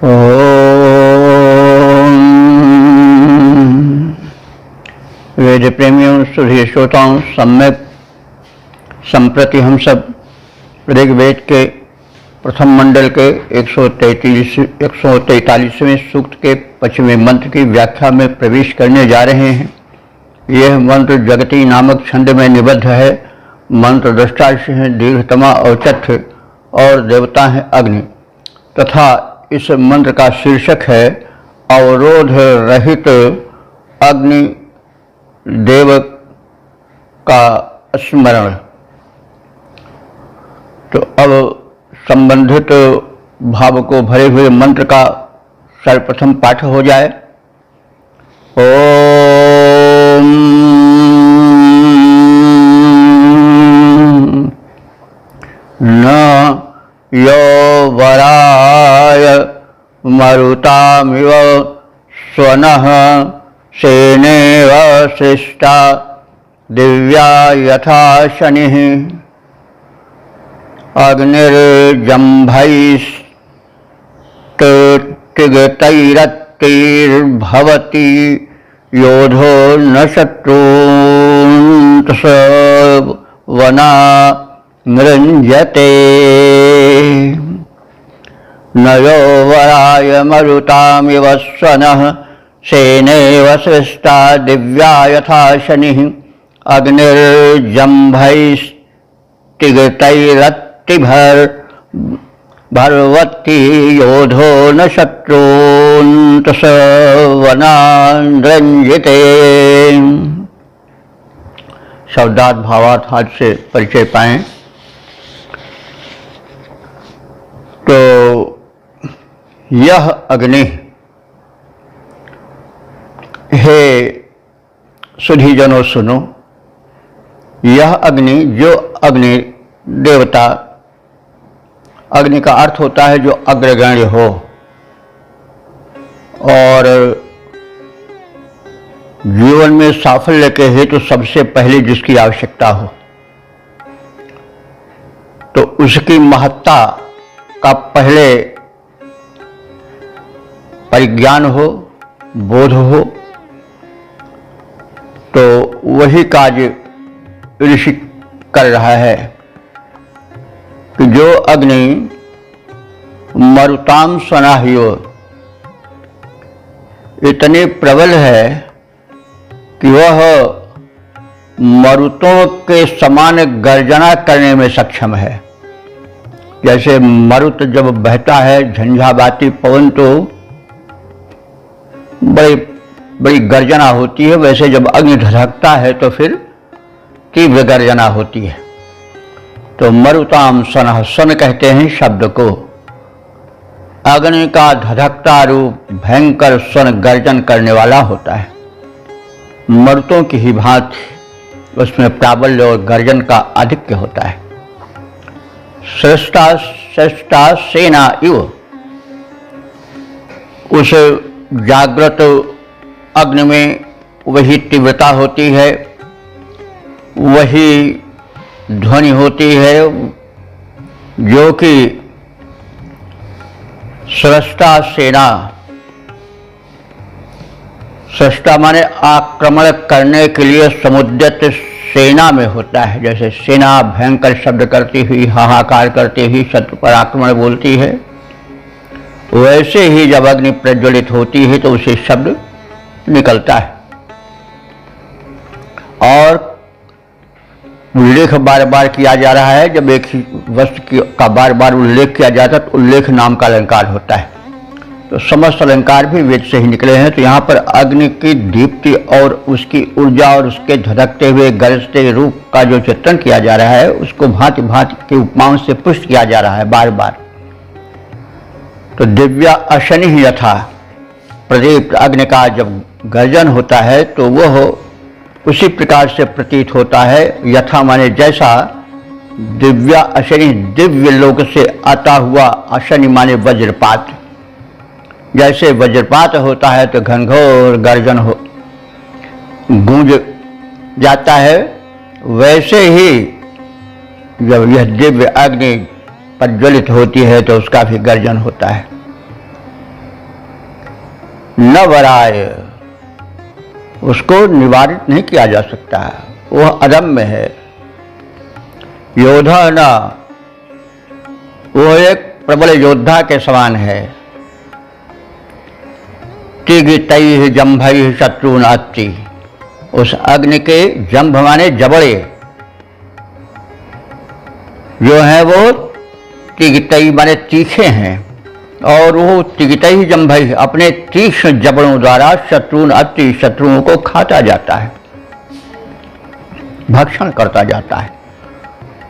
वेद प्रेमियों, सुधीर श्रोताओं, सम्यक संप्रति हम सब ऋग्वेद के प्रथम मंडल के 143वें सूक्त के 25वें मंत्र की व्याख्या में प्रवेश करने जा रहे हैं। यह मंत्र जगती नामक छंद में निबद्ध है। मंत्र दृष्टा है दीर्घतमा औचत्य और देवता है अग्नि, तथा इस मंत्र का शीर्षक है अवरोध रहित अग्नि देव का स्मरण। तो अब संबंधित भाव को भरे हुए मंत्र का सर्वप्रथम पाठ हो जाए। ओम न यो वराय मरुतामिव स्वनः सेनेव सृष्टा दिव्या यथा शनिः अग्निर्जम्भैस्तैरत्तिर्भवति योधो न शत्रून् वना नृञ्जते। न यो वराय मरुतामिव स्वनः सेनेव सृष्टा दिव्या यथा शनिः अग्निर्जम्भैस्तैरत्तिर्भवति योधो न शत्रून् वना नृञ्जते। शब्दार्थ भावार्थ आज से परिचय पाएं। तो यह अग्नि, हे सुधीजनों सुनो, यह अग्नि जो अग्नि देवता, अग्नि का अर्थ होता है जो अग्रगण्य हो और जीवन में साफल्य के हेतु सबसे पहले जिसकी आवश्यकता हो, तो उसकी महत्ता का पहले परिज्ञान हो, बोध हो, तो वही कार्य ऋषि कर रहा है कि जो अग्नि मरुताम स्वनाह्यो इतने प्रबल है कि वह मरुतों के समान गर्जना करने में सक्षम है। जैसे मरुत जब बहता है, झंझावाती पवन, तो बड़ी गर्जना होती है, वैसे जब अग्नि धधकता है तो फिर तीव्र गर्जना होती है। तो मरुताम स्वनः, सन कहते हैं शब्द को। अग्नि का धधकता रूप भयंकर स्वन गर्जन करने वाला होता है। मरुतों की ही भांति उसमें प्राबल्य और गर्जन का आधिक्य होता है। श्रेष्ठा सेना इव, उस जागृत अग्नि में वही तीव्रता होती है, वही ध्वनि होती है जो कि स्रष्टा सेना, स्रष्टा माने आक्रमण करने के लिए समुद्यत सेना में होता है। जैसे सेना भयंकर शब्द करती हुई, हाहाकार करती हुई शत्रु पर आक्रमण बोलती है, वैसे ही जब अग्नि प्रज्वलित होती है तो उसे शब्द निकलता है। और उल्लेख बार बार किया जा रहा है। जब एक ही वस्तु का बार बार उल्लेख किया जाता है तो उल्लेख नाम का अलंकार होता है। तो समस्त अलंकार भी वेद से ही निकले हैं। तो यहाँ पर अग्नि की दीप्ति और उसकी ऊर्जा और उसके धधकते हुए गरजते रूप का जो चित्रण किया जा रहा है, उसको भांति भांति के उपमाओं से पुष्ट किया जा रहा है बार बार। तो दिव्या अशनि यथा, प्रदीप्त अग्नि का जब गर्जन होता है तो वह उसी प्रकार से प्रतीत होता है। यथा माने जैसा, दिव्या अशनि, दिव्य लोक से आता हुआ, अशनि माने वज्रपात। जैसे वज्रपात होता है तो घनघोर गर्जन हो गूंज जाता है, वैसे ही जब यह दिव्य अग्नि प्रज्वलित होती है तो उसका भी गर्जन होता है। न वराय, उसको निवारित नहीं किया जा सकता है, वह अदम्य है। योद्धा न, वह एक प्रबल योद्धा के समान है। तिगितैः जंभैः शत्रुन अत्ति, उस अग्नि के जंभ माने जबड़े जो है वो तिगितैः माने तीखे हैं, और वो तिगितैः जंभैः अपने तीक्ष्ण जबड़ों द्वारा शत्रुन अत्ति, शत्रुओं को खाता जाता है, भक्षण करता जाता है।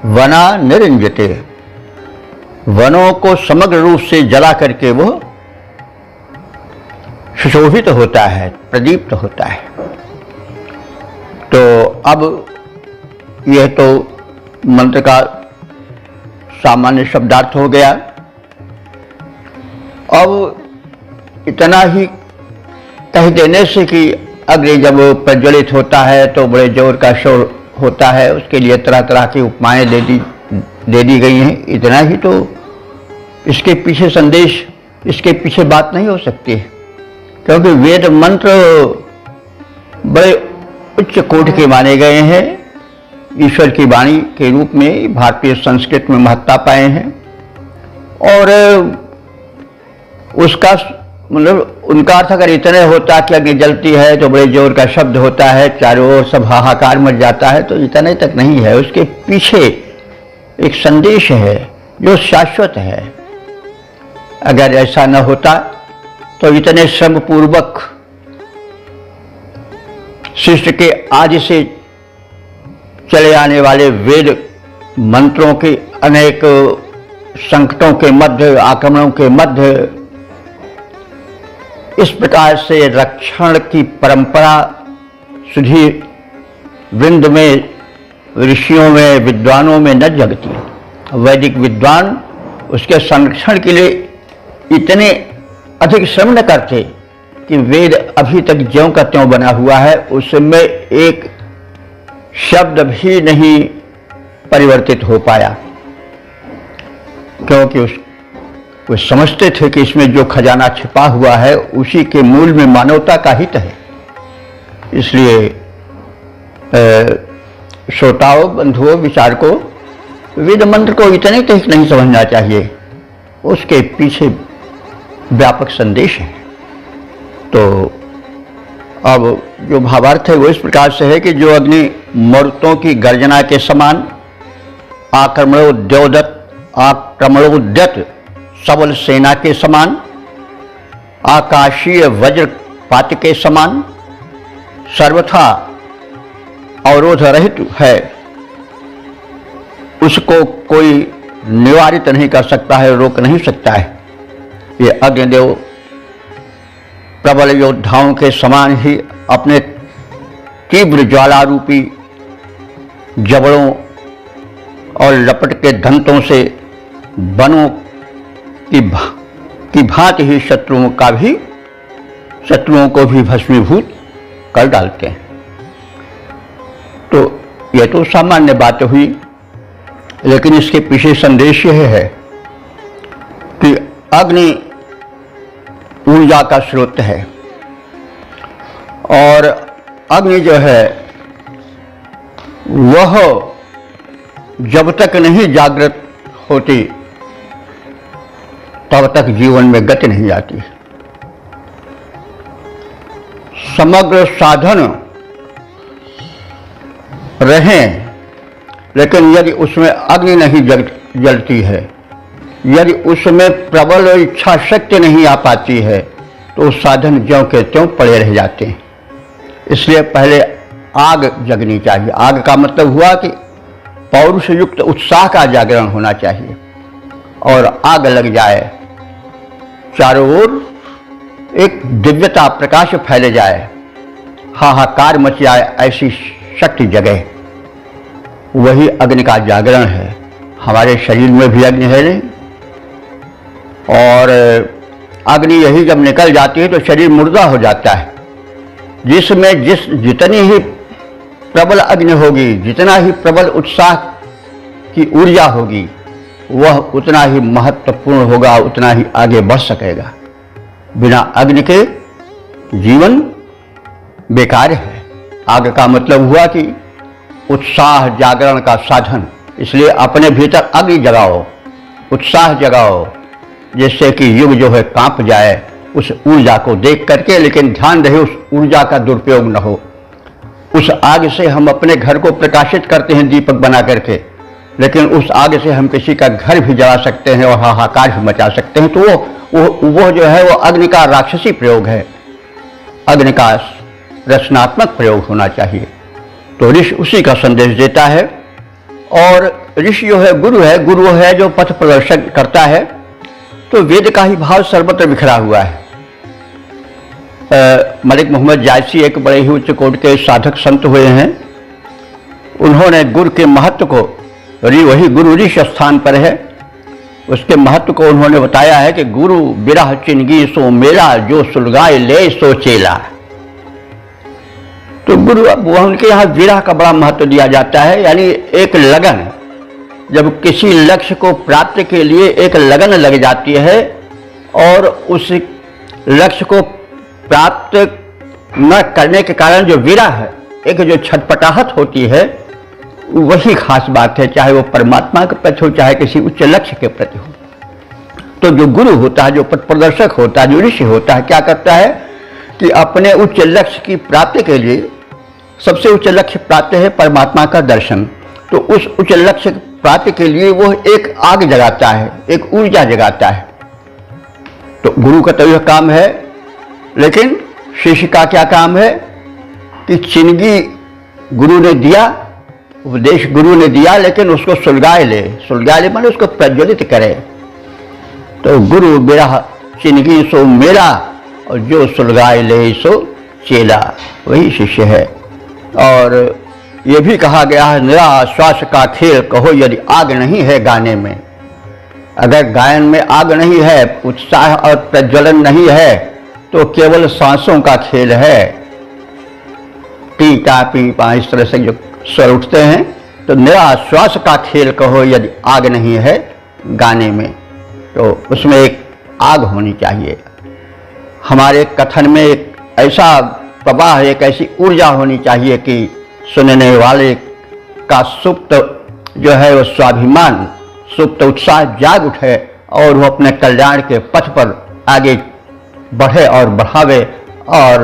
वना निरंजते, वनों को समग्र रूप से जला करके वो सुशोभित होता है, प्रदीप्त होता है। तो अब यह तो मंत्र का सामान्य शब्दार्थ हो गया। अब इतना ही कह देने से कि अग्नि जब प्रज्वलित होता है तो बड़े जोर का शोर होता है, उसके लिए तरह तरह की उपमाएं दे दी गई हैं। इतना ही तो इसके पीछे संदेश, इसके पीछे बात नहीं हो सकती, क्योंकि वेद मंत्र बड़े उच्च कोटि के माने गए हैं, ईश्वर की वाणी के रूप में भारतीय संस्कृत में महत्ता पाए हैं। और उसका मतलब उनका अर्थ अगर इतने होता कि अग्नि जलती है तो बड़े जोर का शब्द होता है, चारों ओर सब हाहाकार मच जाता है, तो इतने तक नहीं है। उसके पीछे एक संदेश है जो शाश्वत है। अगर ऐसा न होता तो इतने श्रम पूर्वक शिष्य के आदि से चले आने वाले वेद मंत्रों के अनेक संकटों के मध्य, आक्रमणों के मध्य इस प्रकार से रक्षण की परंपरा सुधी वृंद में, ऋषियों में, विद्वानों में न जगती। वैदिक विद्वान उसके संरक्षण के लिए इतने अधिक श्रम न करते कि वेद अभी तक ज्यों का त्यों बना हुआ है, उसमें एक शब्द भी नहीं परिवर्तित हो पाया, क्योंकि वो समझते थे कि इसमें जो खजाना छिपा हुआ है उसी के मूल में मानवता का हित है। इसलिए श्रोताओं, बंधुओं, विचारकों, वेद मंत्र को इतने तक नहीं समझना चाहिए, उसके पीछे व्यापक संदेश है। तो अब जो भावार्थ है वो इस प्रकार से है कि जो अग्नि मरुतों की गर्जना के समान आक्रमणोद्यत सबल सेना के समान, आकाशीय वज्रपात के समान सर्वथा अवरोध रहित है, उसको कोई निवारित नहीं कर सकता है, रोक नहीं सकता है। ये अग्निदेव प्रबल योद्धाओं के समान ही अपने तीव्र ज्वाला रूपी जबड़ों और लपट के दंतों से वनों की भांति ही शत्रुओं को भी भस्मीभूत कर डालते हैं। तो यह तो सामान्य बात हुई, लेकिन इसके पीछे संदेश यह है कि अग्नि ऊर्जा का स्रोत है, और अग्नि जो है वह जब तक नहीं जागृत होती तब तक जीवन में गति नहीं आती। समग्र साधन रहें, लेकिन यदि उसमें अग्नि नहीं जलती है, यदि उसमें प्रबल इच्छा शक्ति नहीं आ पाती है, तो साधन ज्यों के त्यों पड़े रह जाते हैं। इसलिए पहले आग जगनी चाहिए। आग का मतलब हुआ कि पौरुष युक्त उत्साह का जागरण होना चाहिए, और आग लग जाए, चारों ओर एक दिव्यता प्रकाश फैल जाए, हाहाकार मच जाए, ऐसी शक्ति जगे, वही अग्नि का जागरण है। हमारे शरीर में भी अग्नि है नहीं, और अग्नि यही जब निकल जाती है तो शरीर मुर्दा हो जाता है। जिसमें जितनी ही प्रबल अग्नि होगी, जितना ही प्रबल उत्साह की ऊर्जा होगी, वह उतना ही महत्वपूर्ण होगा, उतना ही आगे बढ़ सकेगा। बिना अग्नि के जीवन बेकार है। आग का मतलब हुआ कि उत्साह जागरण का साधन, इसलिए अपने भीतर अग्नि जगाओ, उत्साह जगाओ, जिससे कि युग जो है कांप जाए उस ऊर्जा को देख करके। लेकिन ध्यान रहे उस ऊर्जा का दुरुपयोग न हो। उस आग से हम अपने घर को प्रकाशित करते हैं दीपक बना करके, लेकिन उस आग से हम किसी का घर भी जला सकते हैं और हाहाकार भी मचा सकते हैं। तो वो जो है वो अग्नि का राक्षसी प्रयोग है, अग्नि का रचनात्मक प्रयोग होना चाहिए। तो ऋषि उसी का संदेश देता है। और ऋषि जो है गुरु है जो पथ प्रदर्शन करता है। तो वेद का ही भाव सर्वत्र बिखरा हुआ है। मलिक मोहम्मद जायसी एक बड़े ही उच्च कोटि के साधक संत हुए हैं। उन्होंने गुरु के महत्व को, वही गुरु ऋषि स्थान पर है, उसके महत्व को उन्होंने बताया है कि गुरु बिरह चिनगी सो मेला, जो सुलगाए ले सो चेला। तो गुरु, उनके यहाँ विरह का बड़ा महत्व दिया जाता है, यानी एक लगन। जब किसी लक्ष्य को प्राप्त के लिए एक लगन लग जाती है और उस लक्ष्य को प्राप्त न करने के कारण जो विरह है, एक जो छटपटाहट होती है, वही खास बात है, चाहे वो परमात्मा के प्रति हो चाहे किसी उच्च लक्ष्य के प्रति हो। तो जो गुरु होता है, जो पथ प्रदर्शक होता है, जो ऋषि होता है, क्या करता है कि अपने उच्च लक्ष्य की प्राप्ति के लिए, सबसे उच्च लक्ष्य प्राप्त है परमात्मा का दर्शन। तो उस उच्च लक्ष्य प्राप्ति के लिए वो एक आग जगाता है, एक ऊर्जा जगाता है। तो गुरु का तो यह काम है। लेकिन शिष्य का क्या काम है कि चिनगी गुरु ने दिया, उपदेश गुरु ने दिया, लेकिन उसको सुलगाए ले माने उसको प्रज्वलित करे। तो गुरु बिरह चिनगी सो मेरा, और जो सुलगाए ले सो चेला, वही शिष्य है। और ये भी कहा गया है, निराश्वास का खेल कहो यदि आग नहीं है गाने में। अगर गायन में आग नहीं है, उत्साह और प्रज्वलन नहीं है, तो केवल सांसों का खेल है। टी टा पी पा इस तरह से जो स्वर उठते हैं। तो निराश्वास का खेल कहो यदि आग नहीं है गाने में, तो उसमें एक आग होनी चाहिए। हमारे कथन में एक ऐसा प्रवाह, एक ऐसी ऊर्जा होनी चाहिए कि सुनने वाले का सुप्त जो है वो स्वाभिमान, सुप्त उत्साह जाग उठे और वो अपने कल्याण के पथ पर आगे बढ़े और बढ़ावे और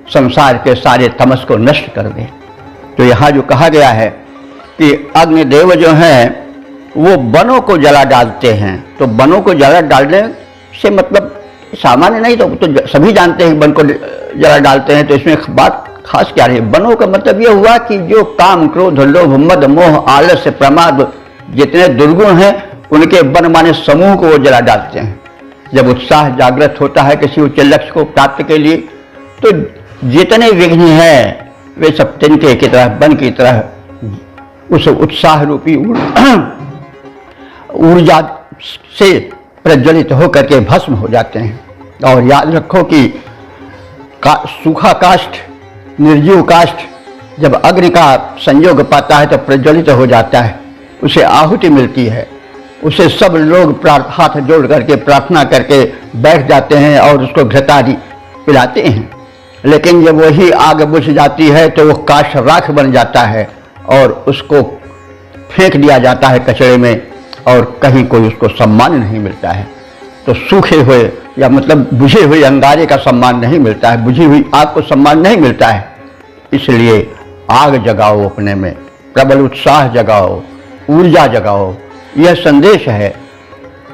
संसार के सारे तमस को नष्ट कर दे। तो यहाँ जो कहा गया है कि अग्निदेव जो हैं वो वनों को जला डालते हैं। तो वनों को जला डालने से मतलब सामान्य नहीं, तो सभी जानते हैं वन को जला डालते हैं। तो इसमें बात खास क्या रही? वनों का मतलब यह हुआ कि जो काम, क्रोध, लोभ, मद, मोह, आलस्य, प्रमाद जितने दुर्गुण हैं, उनके वन माने समूह को वो जला डालते हैं। जब उत्साह जागृत होता है किसी उच्च लक्ष्य को प्राप्त के लिए, तो जितने विघ्न हैं वे सब तिनके की तरह, वन की तरह उस उत्साह रूपी ऊर्जा से प्रज्वलित होकर के भस्म हो जाते हैं। और याद रखो कि सूखा काष्ठ, निर्जीव काष्ठ जब अग्नि का संयोग पाता है तो प्रज्वलित हो जाता है, उसे आहुति मिलती है, उसे सब लोग हाथ जोड़ करके प्रार्थना करके बैठ जाते हैं और उसको घृतादि पिलाते हैं। लेकिन जब वही आग बुझ जाती है तो वो काष्ठ राख बन जाता है और उसको फेंक दिया जाता है कचरे में, और कहीं कोई उसको सम्मान नहीं मिलता है। तो सूखे हुए या मतलब बुझे हुए अंगारे का सम्मान नहीं मिलता है, बुझी हुई आग को सम्मान नहीं मिलता है। इसलिए आग जगाओ, अपने में प्रबल उत्साह जगाओ, ऊर्जा जगाओ, यह संदेश है।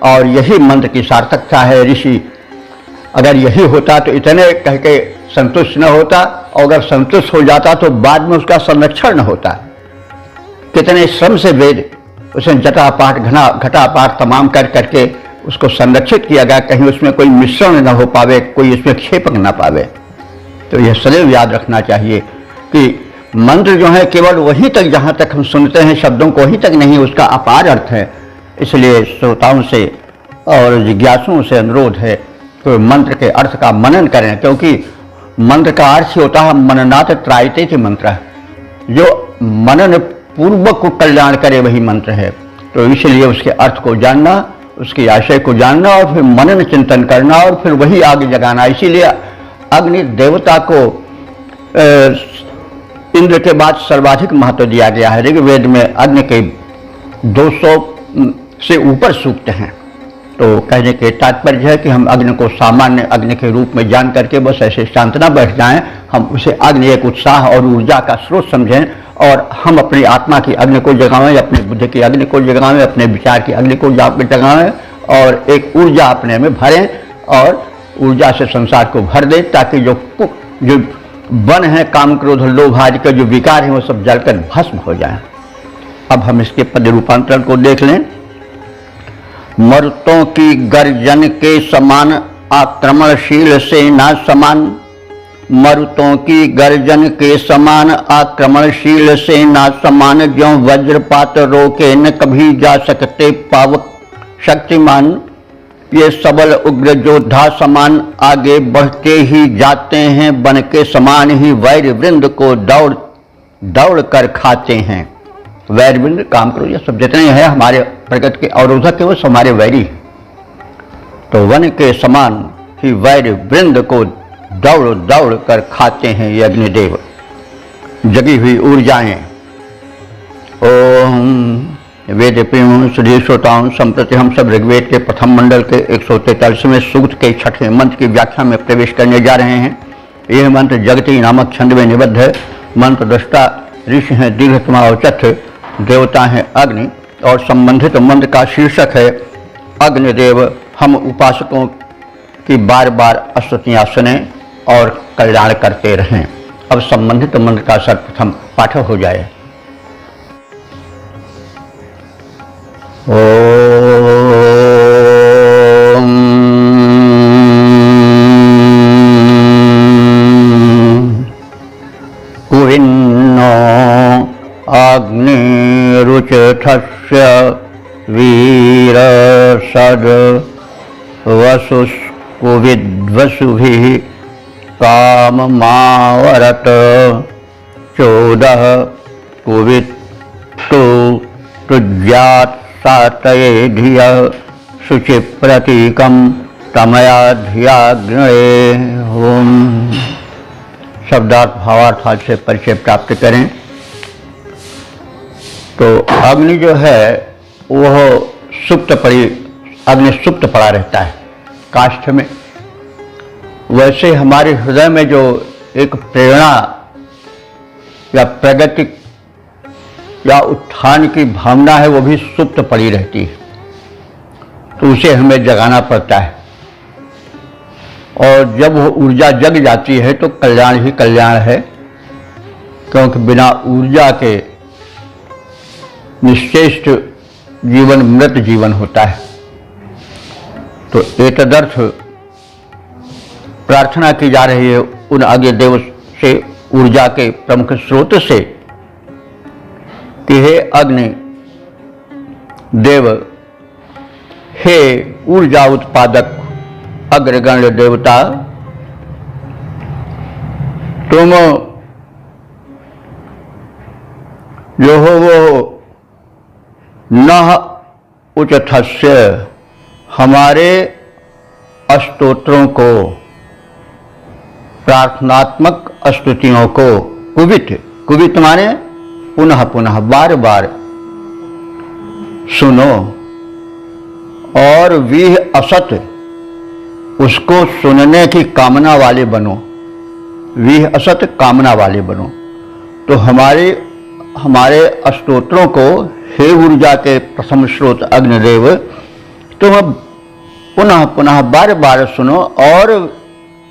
और यही मंत्र की सार्थकता है। ऋषि अगर यही होता तो इतने कह के संतुष्ट न होता, और अगर संतुष्ट हो जाता तो बाद में उसका संरक्षण न होता। कितने श्रम से वेद उसे जटापाठ घटापाठ तमाम कर करके उसको संरक्षित किया गया, कहीं उसमें कोई मिश्रण न हो पावे, कोई इसमें क्षेपक न पावे। तो यह सदैव याद रखना चाहिए कि मंत्र जो है केवल वहीं तक जहाँ तक हम सुनते हैं, शब्दों को वहीं तक नहीं, उसका अपार अर्थ है। इसलिए श्रोताओं से और जिज्ञासुओं से अनुरोध है तो मंत्र के अर्थ का मनन करें, क्योंकि मंत्र का अर्थ होता है मननात् त्रायते मंत्र, जो मनन पूर्वक को कल्याण करे वही मंत्र है। तो इसलिए उसके अर्थ को जानना, उसके आशय को जानना और फिर मनन चिंतन करना और फिर वही आगे जगाना। इसीलिए अग्नि देवता को इंद्र के बाद सर्वाधिक महत्व दिया गया है। ऋग्वेद में अग्नि के 200 से ऊपर सूक्त हैं। तो कहने के तात्पर्य है कि हम अग्नि को सामान्य अग्नि के रूप में जान करके बस ऐसे शांत न बैठ जाएं, हम उसे अग्नि एक उत्साह और ऊर्जा का स्रोत समझें और हम अपनी आत्मा की अग्नि को जगावें, अपनी बुद्धि की अग्नि को जगावें, अपने विचार की अग्नि को जगावें और एक ऊर्जा अपने में भरें और ऊर्जा से संसार को भर दें, ताकि जो वन है काम क्रोध लोभ आदि के जो विकार हैं वो सब जलकर भस्म हो जाएं। अब हम इसके पद रूपांतरण को देख लें। मरुतों की गर्जन के समान आक्रमणशील सेना समान, मरुतों की गर्जन के समान आक्रमणशील सेना समान, ज्यों वज्रपात रोके न कभी जा सकते पावक शक्तिमान। ये सबल उग्र योद्धा समान आगे बढ़ते ही जाते हैं, बन के समान ही वैर वृंद को दौड़ दौड़ कर खाते हैं। वैर वृंद काम क्रोध ये सब जितने हैं हमारे प्रगति के अवरोधक है वो हमारे वैरी। तो वन के समान ही वैर वृंद को दौड़ दौड़ कर खाते हैं ये अग्निदेव। जगी हुई ऊर्जाएं। ओम वेद प्रेम श्री श्रोताओं, संप्रति हम सब ऋग्वेद के प्रथम मंडल के 143वें सूक्त के 6वें मंत्र की व्याख्या में प्रवेश करने जा रहे हैं। यह मंत्र जगती नामक छंद में निबद्ध है। मंत्र दृष्टा ऋषि हैं दीर्घतमा और चथ, देवता हैं अग्नि और संबंधित मंत्र का शीर्षक है अग्निदेव। हम उपासकों की बार बार स्तुतियां सुने और कल्याण करते रहें। अब संबंधित मंत्र का सर्वप्रथम पाठ हो जाए। ओम कुविन्नो अग्निरुचथस्य वीरसद वसुस्कुविद्वसुभिः काममावरत 14 कुवित्तु तुज्यात् सातये धिया शुचि प्रतीकम तमयाध्याग्नये। ओम शब्दार्थ भावार्थ से परिचय प्राप्त करें। तो अग्नि जो है वह सुप्त पड़ी, अग्नि सुप्त पड़ा रहता है काष्ठ में। वैसे हमारे हृदय में जो एक प्रेरणा या प्रगति या उत्थान की भावना है वो भी सुप्त पड़ी रहती है, तो उसे हमें जगाना पड़ता है। और जब वो ऊर्जा जग जाती है तो कल्याण ही कल्याण है, क्योंकि बिना ऊर्जा के निश्चेष्ट जीवन मृत जीवन होता है। तो एतदर्थ प्रार्थना की जा रही है उन आगे देव से, ऊर्जा के प्रमुख स्रोत से कि हे अग्नि देव, हे ऊर्जा उत्पादक अग्रगण्य देवता, तुम जो हो वो न उचथस्य हमारे स्तोत्रों को, प्रार्थनात्मक स्तुतियों को, कुवित माने पुनः पुनः बार बार सुनो और वीह असत उसको सुनने की कामना वाले बनो। वीह असत कामना वाले बनो। तो हमारे स्तोत्रों को हे ऊर्जा के प्रथम स्रोत अग्निदेव तुम पुनः पुनः बार बार सुनो और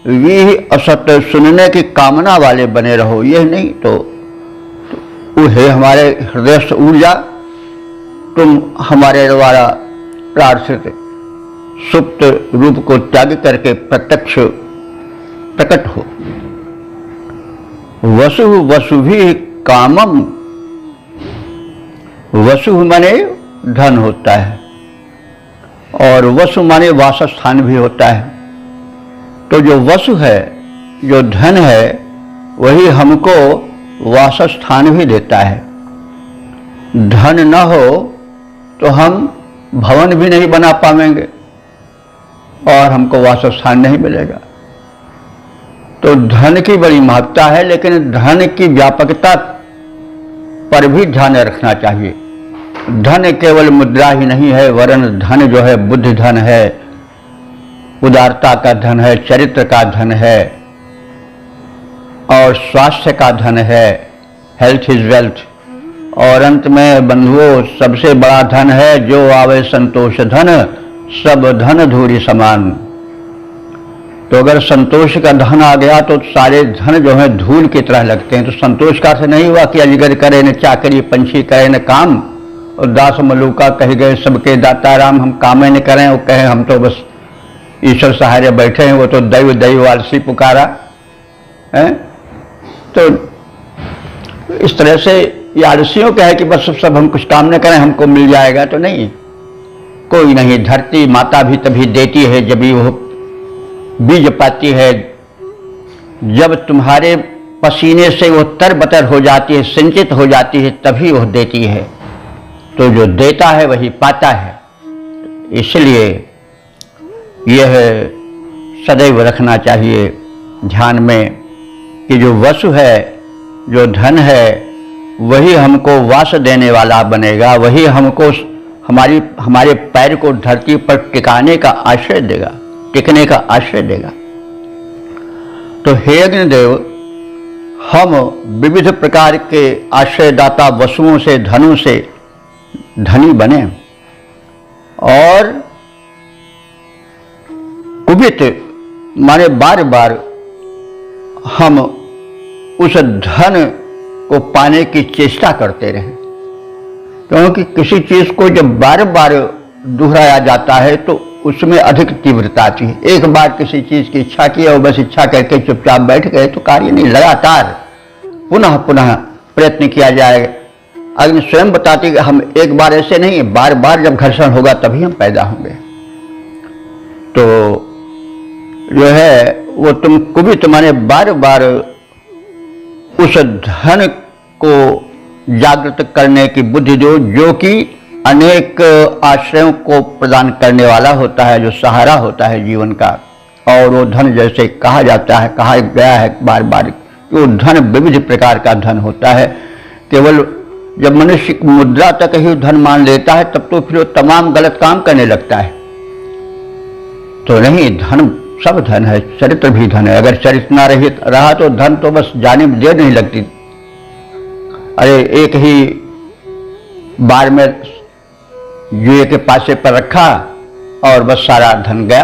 वीह असत सुनने की कामना वाले बने रहो। यह नहीं तो है हमारे हृदय से ऊर्जा, तुम हमारे द्वारा प्रार्थित सुप्त रूप को त्याग करके प्रत्यक्ष प्रकट हो। वसु वसुभि कामम, वसु माने धन होता है और वसु माने वासस्थान भी होता है। तो जो वसु है, जो धन है, वही हमको वासस्थान भी देता है। धन न हो तो हम भवन भी नहीं बना पाएंगे और हमको वासस्थान नहीं मिलेगा। तो धन की बड़ी महत्ता है, लेकिन धन की व्यापकता पर भी ध्यान रखना चाहिए। धन केवल मुद्रा ही नहीं है, वरन धन जो है बुद्धि धन है, उदारता का धन है, चरित्र का धन है और स्वास्थ्य का धन है। Health is wealth. और अंत में बंधुओं, सबसे बड़ा धन है जो आवे संतोष धन, सब धन धूरी समान। तो अगर संतोष का धन आ गया तो सारे धन जो है धूल की तरह लगते हैं। तो संतोष का अर्थ नहीं हुआ कि अजगर करे न चाकरी, पंछी करे न काम, और दास मलूका कह गए सबके दाता राम, हम कामें न करें, वो कहें हम तो बस ईश्वर सहारे बैठे हैं, वो तो दैव दैव आलसी पुकारा है। तो इस तरह से ये आलसियों का है कि बस सब हम कुछ काम न करें, हमको मिल जाएगा। तो नहीं, कोई नहीं। धरती माता भी तभी देती है जब वो बीज पाती है, जब तुम्हारे पसीने से वो तरबतर हो जाती है, सिंचित हो जाती है, तभी वो देती है। तो जो देता है वही पाता है। इसलिए यह सदैव रखना चाहिए ध्यान में कि जो वसु है, जो धन है, वही हमको वास देने वाला बनेगा, वही हमको हमारे पैर को धरती पर टिकाने का आश्रय देगा, टिकने का आश्रय देगा। तो हे अग्निदेव, हम विविध प्रकार के आश्रयदाता वसुओं से, धनों से धनी बने और कुबित माने बार बार हम उस धन को पाने की चेष्टा करते रहें। क्योंकि किसी चीज को जब बार बार दोहराया जाता है तो उसमें अधिक तीव्रता आती है। एक बार किसी चीज की इच्छा की और बस इच्छा करके चुपचाप बैठ गए तो कार्य नहीं, लगातार पुनः पुनः प्रयत्न किया जाएगा। अग्नि स्वयं बताती है हम एक बार ऐसे नहीं, बार बार जब घर्षण होगा तभी हम पैदा होंगे। तो जो है वो तुम कुबित माने बार बार उस धन को जागृत करने की बुद्धि दो, जो कि अनेक आश्रयों को प्रदान करने वाला होता है, जो सहारा होता है जीवन का। और वो धन जैसे कहा जाता है, कहा गया है बार बार कि वो धन विविध प्रकार का धन होता है। केवल जब मनुष्य मुद्रा तक ही धन मान लेता है तब तो फिर वो तमाम गलत काम करने लगता है। तो नहीं, धन सब धन है, चरित्र भी धन है। अगर चरित्र ना रहा तो धन तो बस जाने में देर नहीं लगती। अरे एक ही बार में जुए के पासे पर रखा और बस सारा धन गया।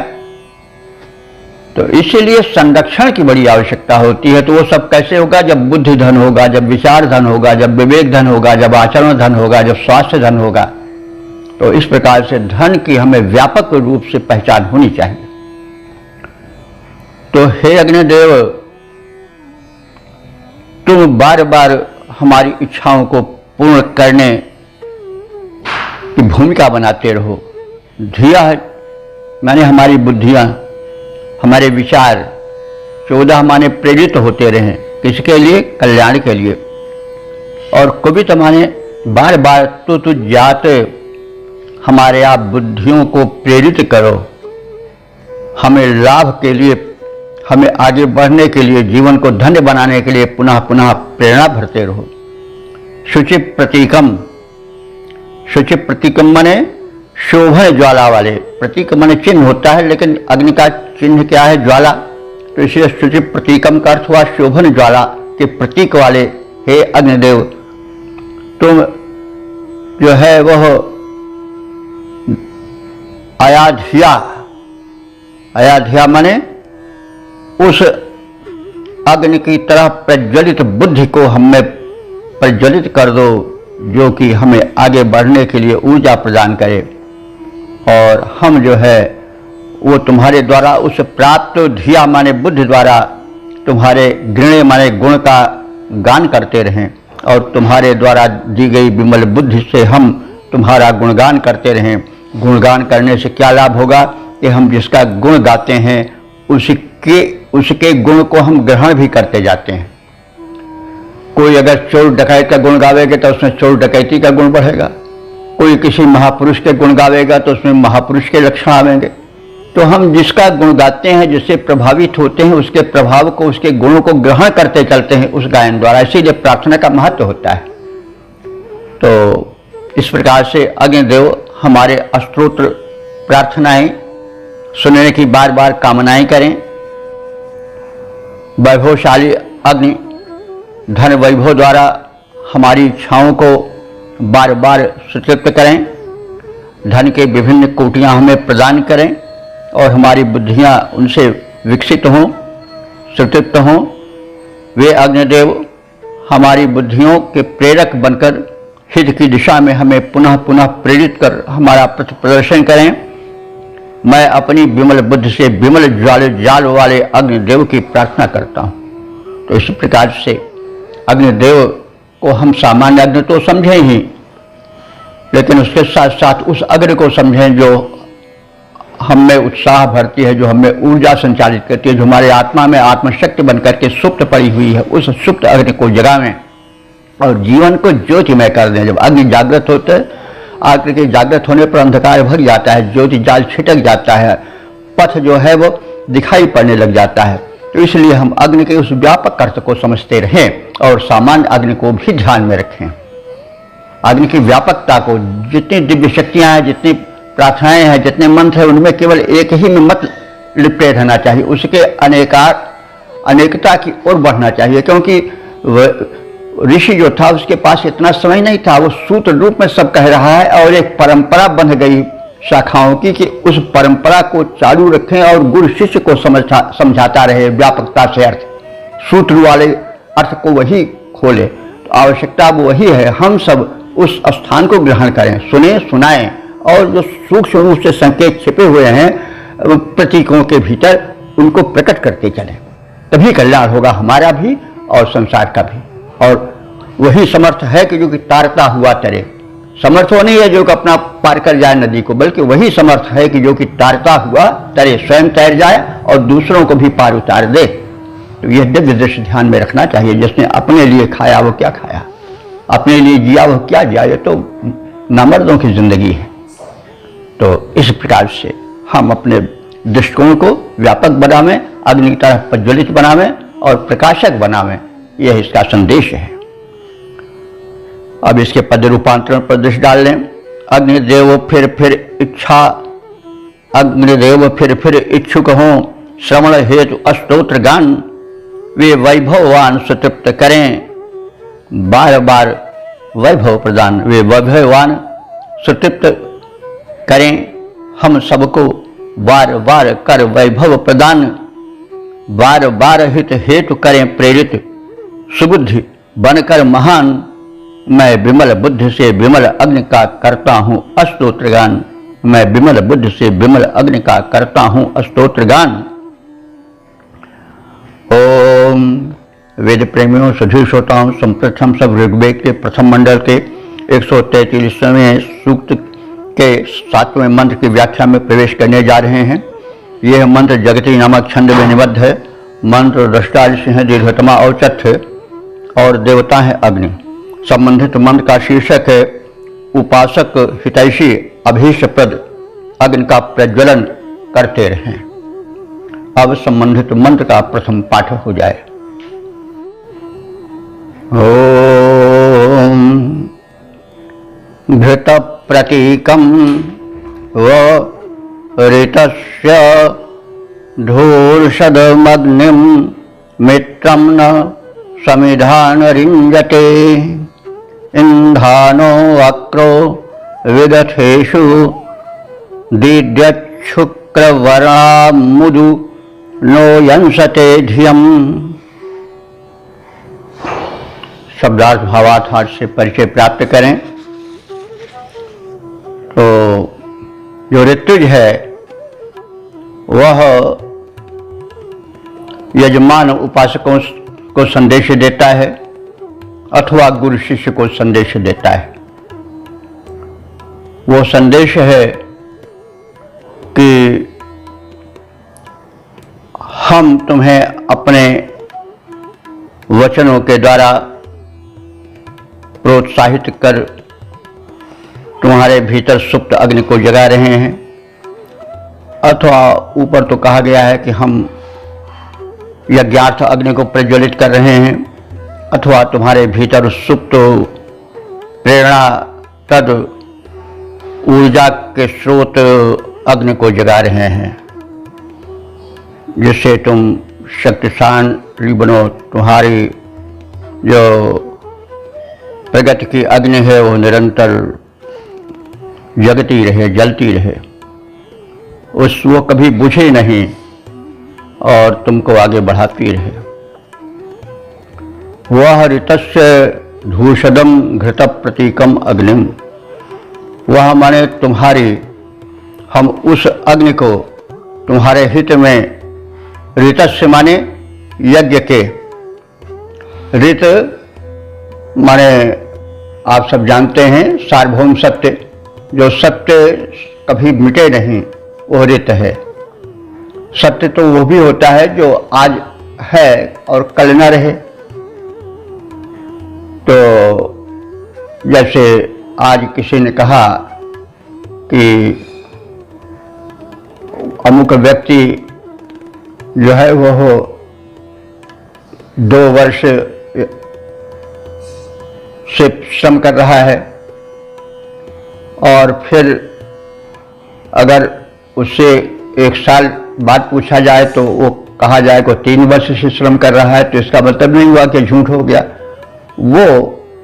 तो इसीलिए संरक्षण की बड़ी आवश्यकता होती है। तो वो सब कैसे होगा? जब बुद्धि धन होगा, जब विचार धन होगा, जब विवेक धन होगा, जब आचरण धन होगा, जब स्वास्थ्य धन होगा। तो इस प्रकार से धन की हमें व्यापक रूप से पहचान होनी चाहिए। तो हे अग्निदेव, तुम बार बार हमारी इच्छाओं को पूर्ण करने की भूमिका बनाते रहो। धिया माने हमारी बुद्धियां, हमारे विचार 14 माने प्रेरित होते रहें। किसके लिए? कल्याण के लिए। और कुबित माने बार बार तु जात हमारे आप बुद्धियों को प्रेरित करो, हमें लाभ के लिए, हमें आगे बढ़ने के लिए, जीवन को धन्य बनाने के लिए पुनः पुनः प्रेरणा भरते रहो। शुचि प्रतीकम, शुचि प्रतीकम माने शोभन ज्वाला वाले। प्रतीक माने चिन्ह होता है, लेकिन अग्नि का चिन्ह क्या है? ज्वाला। तो इसलिए शुचि प्रतीकम का अर्थ हुआ शोभन ज्वाला के प्रतीक वाले हे अग्निदेव, तुम जो है वह अयाध्या, अयाध्या माने उस अग्नि की तरह प्रज्वलित बुद्धि को हमें प्रज्वलित कर दो, जो कि हमें आगे बढ़ने के लिए ऊर्जा प्रदान करे। और हम जो है वो तुम्हारे द्वारा उस प्राप्त धिया माने बुद्धि द्वारा तुम्हारे गृणे माने गुण का गान करते रहें। और तुम्हारे द्वारा दी गई विमल बुद्धि से हम तुम्हारा गुणगान करते रहें। गुणगान करने से क्या लाभ होगा कि हम जिसका गुण गाते हैं उसके गुण को हम ग्रहण भी करते जाते हैं। कोई अगर चोर डकैत का गुण गावेगा तो उसमें चोर डकैती का गुण बढ़ेगा। कोई किसी महापुरुष के गुण गावेगा तो उसमें महापुरुष के लक्षण आवेंगे। तो हम जिसका गुण गाते हैं, जिससे प्रभावित होते हैं, उसके प्रभाव को, उसके गुणों को ग्रहण करते चलते हैं उस गायन द्वारा। इसीलिए प्रार्थना का महत्व होता है। तो इस प्रकार से अग्निदेव हमारे स्तोत्र प्रार्थनाएं सुनने की बार बार कामनाएं करें। वैभवशाली अग्नि धन वैभव द्वारा हमारी इच्छाओं को बार बार सुतृप्त करें, धन के विभिन्न कोटियां हमें प्रदान करें और हमारी बुद्धियां उनसे विकसित हों, सुतृप्त हों। वे अग्निदेव हमारी बुद्धियों के प्रेरक बनकर हित की दिशा में हमें पुनः पुनः प्रेरित कर हमारा पथ प्रदर्शन करें। मैं अपनी विमल बुद्धि से विमल जाल वाले अग्निदेव की प्रार्थना करता हूँ। तो इस प्रकार से अग्निदेव को हम सामान्य अग्नि तो समझें ही, लेकिन उसके साथ साथ उस अग्नि को समझें जो हमें उत्साह भरती है, जो हमें ऊर्जा संचालित करती है, जो हमारे आत्मा में आत्मशक्ति बनकर के सुप्त पड़ी हुई है। उस सुप्त अग्नि को जगावें और जीवन को ज्योतिमय कर दें। जब अग्नि जागृत होते है, आकृति के जागृत होने पर अंधकार भग जाता है, ज्योति जाल छिटक जाता है, पथ जो है वो दिखाई पड़ने लग जाता है। तो इसलिए हम अग्नि के उस व्यापक अर्थ को समझते रहें और सामान्य अग्नि को भी ध्यान में रखें। अग्नि की व्यापकता को, जितनी दिव्य शक्तियां हैं, जितनी प्रार्थनाएं हैं, जितने मंत्र हैं, उनमें केवल एक ही में मत लिपटे रहना चाहिए, उसके अनेकता की ओर बढ़ना चाहिए। क्योंकि ऋषि जो था उसके पास इतना समय नहीं था, वो सूत्र रूप में सब कह रहा है और एक परंपरा बन गई शाखाओं की कि उस परंपरा को चालू रखें और गुरु शिष्य को समझाता रहे व्यापकता से अर्थ, सूत्र वाले अर्थ को वही खोले। तो आवश्यकता वो वही है, हम सब उस स्थान को ग्रहण करें, सुने सुनाएं और जो सूक्ष्म रूप से संकेत छिपे हुए हैं प्रतीकों के भीतर, उनको प्रकट करते चलें। तभी कल्याण होगा हमारा भी और संसार का भी। और वही समर्थ है कि जो कि तारता हुआ तरे। समर्थ वो नहीं है जो कि अपना पार कर जाए नदी को, बल्कि वही समर्थ है कि जो कि तारता हुआ तरे, स्वयं तैर जाए और दूसरों को भी पार उतार दे। तो यह दिव्य दृश्य ध्यान में रखना चाहिए। जिसने अपने लिए खाया वो क्या खाया, अपने लिए जिया वो क्या जिया, ये तो नामर्दों की जिंदगी है। तो इस प्रकार से हम अपने दृष्टिकोण को व्यापक बनावें, अग्नि की तरह प्रज्वलित बनावें और प्रकाशक बनावें। यह इसका संदेश है। अब इसके पद रूपांतरण पर दृष्टि डाल लें। अग्निदेव फिर इच्छा, अग्निदेव फिर इच्छुक हों, श्रवण हेतु अस्तोत्र गान, वे वैभववान सुतृप्त करें बार बार वैभव प्रदान। वे वैभववान सुतृप्त करें हम सबको बार बार कर वैभव प्रदान, बार बार हित हेतु करें प्रेरित, सुबुद्धि बनकर महान, मैं विमल बुद्धि से विमल अग्नि का करता हूँ स्तोत्रगान। मैं विमल बुद्धि से विमल अग्नि का करता हूँ स्तोत्रगान। ओम वेद प्रेमियों, सभी श्रोताओं, संप्रथम सब ऋग्वेद के प्रथम मंडल के 133वें सूक्त के 7वें मंत्र की व्याख्या में प्रवेश करने जा रहे हैं। यह मंत्र जगती नामक छंद में निबद्ध है। मंत्र दृष्टा ऋषि हैं दीर्घतमा औचत है और देवता है अग्नि। संबंधित मंत्र का शीर्षक है उपासक हितैषी अभीष्टप्रद अग्नि का प्रज्वलन करते रहें। अब संबंधित मंत्र का प्रथम पाठ हो जाए। ओम घृत प्रतीकम व ऋतस्य धूर्षदमग्निम मित्रम न समिधान रिंजते, इंधानो अक्रो विदथेषु दीद्यच्छुक्रवरामुदु नो यंसते धियम। शब्दार्थ भावार्थ से परिचय प्राप्त करें। तो जो ऋतुज है वह यजमान उपासकों को संदेश देता है अथवा गुरु शिष्य को संदेश देता है। वो संदेश है कि हम तुम्हें अपने वचनों के द्वारा प्रोत्साहित कर तुम्हारे भीतर सुप्त अग्नि को जगा रहे हैं। अथवा ऊपर तो कहा गया है कि हम यज्ञार्थ अग्नि को प्रज्वलित कर रहे हैं, अथवा तुम्हारे भीतर सुप्त प्रेरणा तद ऊर्जा के स्रोत अग्नि को जगा रहे हैं, जिससे तुम शक्तिशाली बनो। तुम्हारी जो प्रगति की अग्नि है वो निरंतर जगती रहे, जलती रहे, वो कभी बुझे नहीं और तुमको आगे बढ़ाती रहे। वह ऋतस्य धूषदम घृत प्रतीकम अग्निम, वह माने तुम्हारी, हम उस अग्नि को तुम्हारे हित में, ऋतस्य माने यज्ञ के, ऋत माने आप सब जानते हैं सार्वभौम सत्य, जो सत्य कभी मिटे नहीं वो ऋत है। सत्य तो वो भी होता है जो आज है और कल न रहे। तो जैसे आज किसी ने कहा कि अमुक व्यक्ति जो है वो 2 वर्ष से श्रम कर रहा है, और फिर अगर उससे 1 साल बाद पूछा जाए तो वो कहा जाए को 3 वर्ष से श्रम कर रहा है, तो इसका मतलब नहीं हुआ कि झूठ हो गया। वो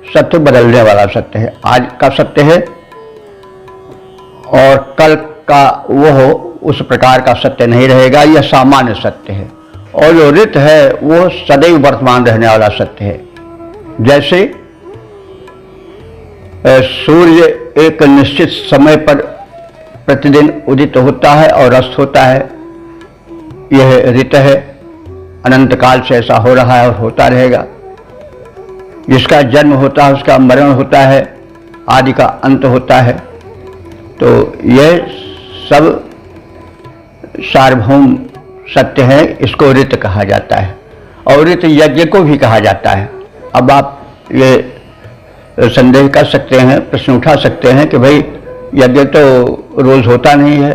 सत्य बदलने वाला सत्य है, आज का सत्य है, और कल का वो उस प्रकार का सत्य नहीं रहेगा, यह सामान्य सत्य है। और जो ऋत है वो सदैव वर्तमान रहने वाला सत्य है। जैसे सूर्य एक निश्चित समय पर प्रतिदिन उदित होता है और अस्त होता है, यह ऋत है, अनंत काल से ऐसा हो रहा है और होता रहेगा। जिसका जन्म होता है उसका मरण होता है, आदि का अंत होता है। तो यह सब सार्वभौम सत्य है, इसको ऋत कहा जाता है। और ऋत यज्ञ को भी कहा जाता है। अब आप ये संदेह कर सकते हैं, प्रश्न उठा सकते हैं कि भाई यज्ञ तो रोज होता नहीं है,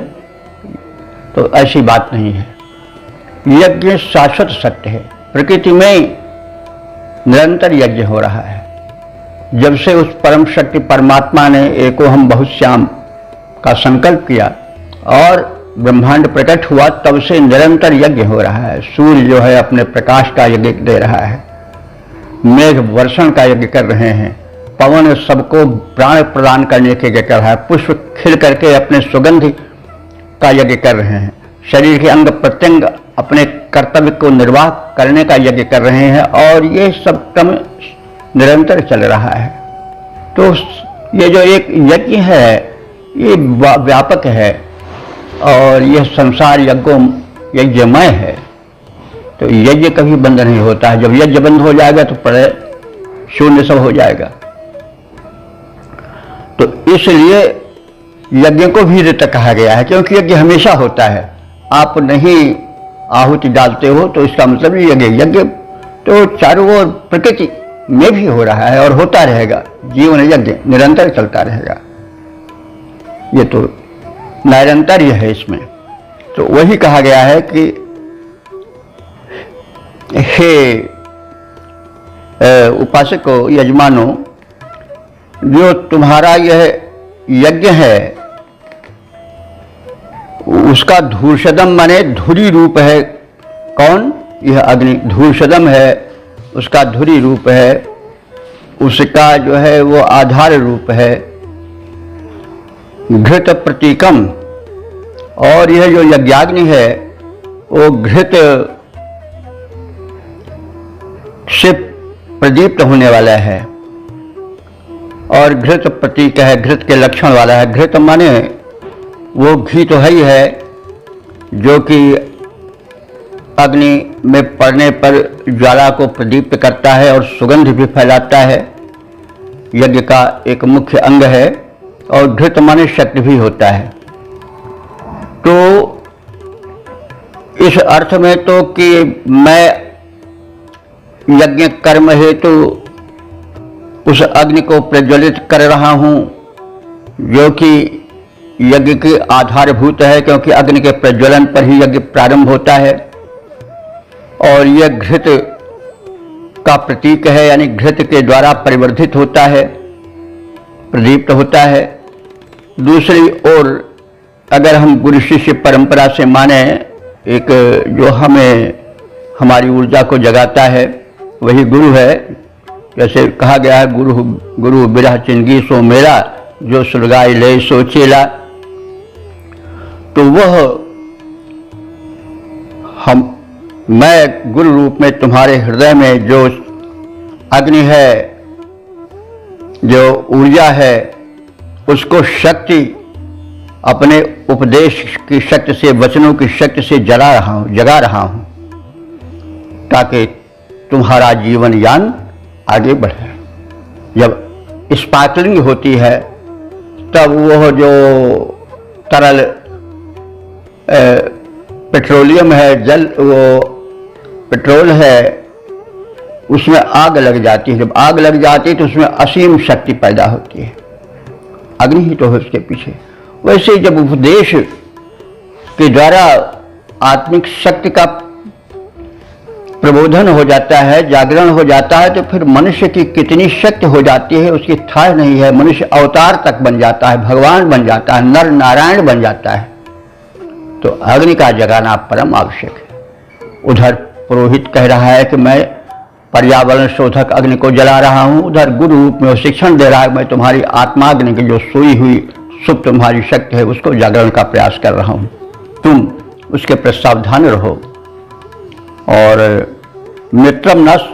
तो ऐसी बात नहीं है। यज्ञ शाश्वत सत्य है, प्रकृति में निरंतर यज्ञ हो रहा है। जब से उस परम शक्ति परमात्मा ने एको हम बहुश्याम का संकल्प किया और ब्रह्मांड प्रकट हुआ, तब से निरंतर यज्ञ हो रहा है। सूर्य जो है अपने प्रकाश का यज्ञ दे रहा है, मेघ वर्षण का यज्ञ कर रहे हैं, पवन सबको प्राण प्रदान करने के यज्ञ कर रहा है, पुष्प खिल करके अपने सुगंध का यज्ञ कर रहे हैं, शरीर के अंग प्रत्यंग अपने कर्तव्य को निर्वाह करने का यज्ञ कर रहे हैं, और ये सब क्रम निरंतर चल रहा है। तो ये जो एक यज्ञ है ये व्यापक है, और यह संसार यज्ञमय है। तो यज्ञ कभी बंद नहीं होता है। जब यज्ञ बंद हो जाएगा तो प्रलय शून्य सब हो जाएगा। तो इसलिए यज्ञ को भी ऋत कहा गया है, क्योंकि यज्ञ हमेशा होता है। आप नहीं आहुति डालते हो तो इसका मतलब यज्ञ तो चारों ओर प्रकृति में भी हो रहा है और होता रहेगा। जीवन यज्ञ निरंतर चलता रहेगा, ये तो निरंतर्य है इसमें। तो वही कहा गया है कि हे उपासको यजमानो, जो तुम्हारा यह यज्ञ है उसका धूर्षदम माने धुरी रूप है। कौन? यह अग्नि धूर्षदम है, उसका धुरी रूप है, उसका जो है वो आधार रूप है। घृत प्रतीकम, और यह जो यज्ञाग्नि है वो घृत से प्रदीप्त होने वाला है, और घृत प्रतीक है, घृत के लक्षण वाला है। घृत माने वो घी तो है ही है, जो कि अग्नि में पड़ने पर ज्वाला को प्रदीप्त करता है और सुगंध भी फैलाता है, यज्ञ का एक मुख्य अंग है। और घृत माने शक्ति भी होता है। तो इस अर्थ में तो कि मैं यज्ञ कर्म हेतु उस अग्नि को प्रज्वलित कर रहा हूं, जो कि यज्ञ के आधारभूत है, क्योंकि अग्नि के प्रज्वलन पर ही यज्ञ प्रारंभ होता है। और यह घृत का प्रतीक है, यानी घृत के द्वारा परिवर्धित होता है, प्रदीप्त होता है। दूसरी ओर अगर हम गुरु शिष्य परंपरा से माने, एक जो हमें हमारी ऊर्जा को जगाता है वही गुरु है। जैसे कहा गया है, गुरु बिरह चिंगी सो मेरा, जो सुलगाई ले सो चेला। तो वह मैं गुरु रूप में तुम्हारे हृदय में जो अग्नि है, जो ऊर्जा है, उसको शक्ति अपने उपदेश की शक्ति से, वचनों की शक्ति से जगा रहा हूं, ताकि तुम्हारा जीवन यान आगे बढ़े। जब स्पार्कलिंग होती है तब वह जो तरल पेट्रोलियम है, जल, वो पेट्रोल है, उसमें आग लग जाती है। जब आग लग जाती है तो उसमें असीम शक्ति पैदा होती है, अग्नि ही तो है उसके पीछे। वैसे जब उपदेश के द्वारा आत्मिक शक्ति का प्रबोधन हो जाता है, जागरण हो जाता है, तो फिर मनुष्य की कितनी शक्ति हो जाती है उसकी थाह नहीं है। मनुष्य अवतार तक बन जाता है, भगवान बन जाता है, नर नारायण बन जाता है। तो अग्नि का जगाना परम आवश्यक है। उधर पुरोहित कह रहा है कि मैं पर्यावरण शोधक अग्नि को जला रहा हूं, उधर गुरु रूप में शिक्षण दे रहा है, मैं तुम्हारी आत्माग्नि की जो सोई हुई सुप्त तुम्हारी शक्ति है उसको जागरण का प्रयास कर रहा हूं, तुम उसके प्रति सावधान रहो। और मित्रम नस,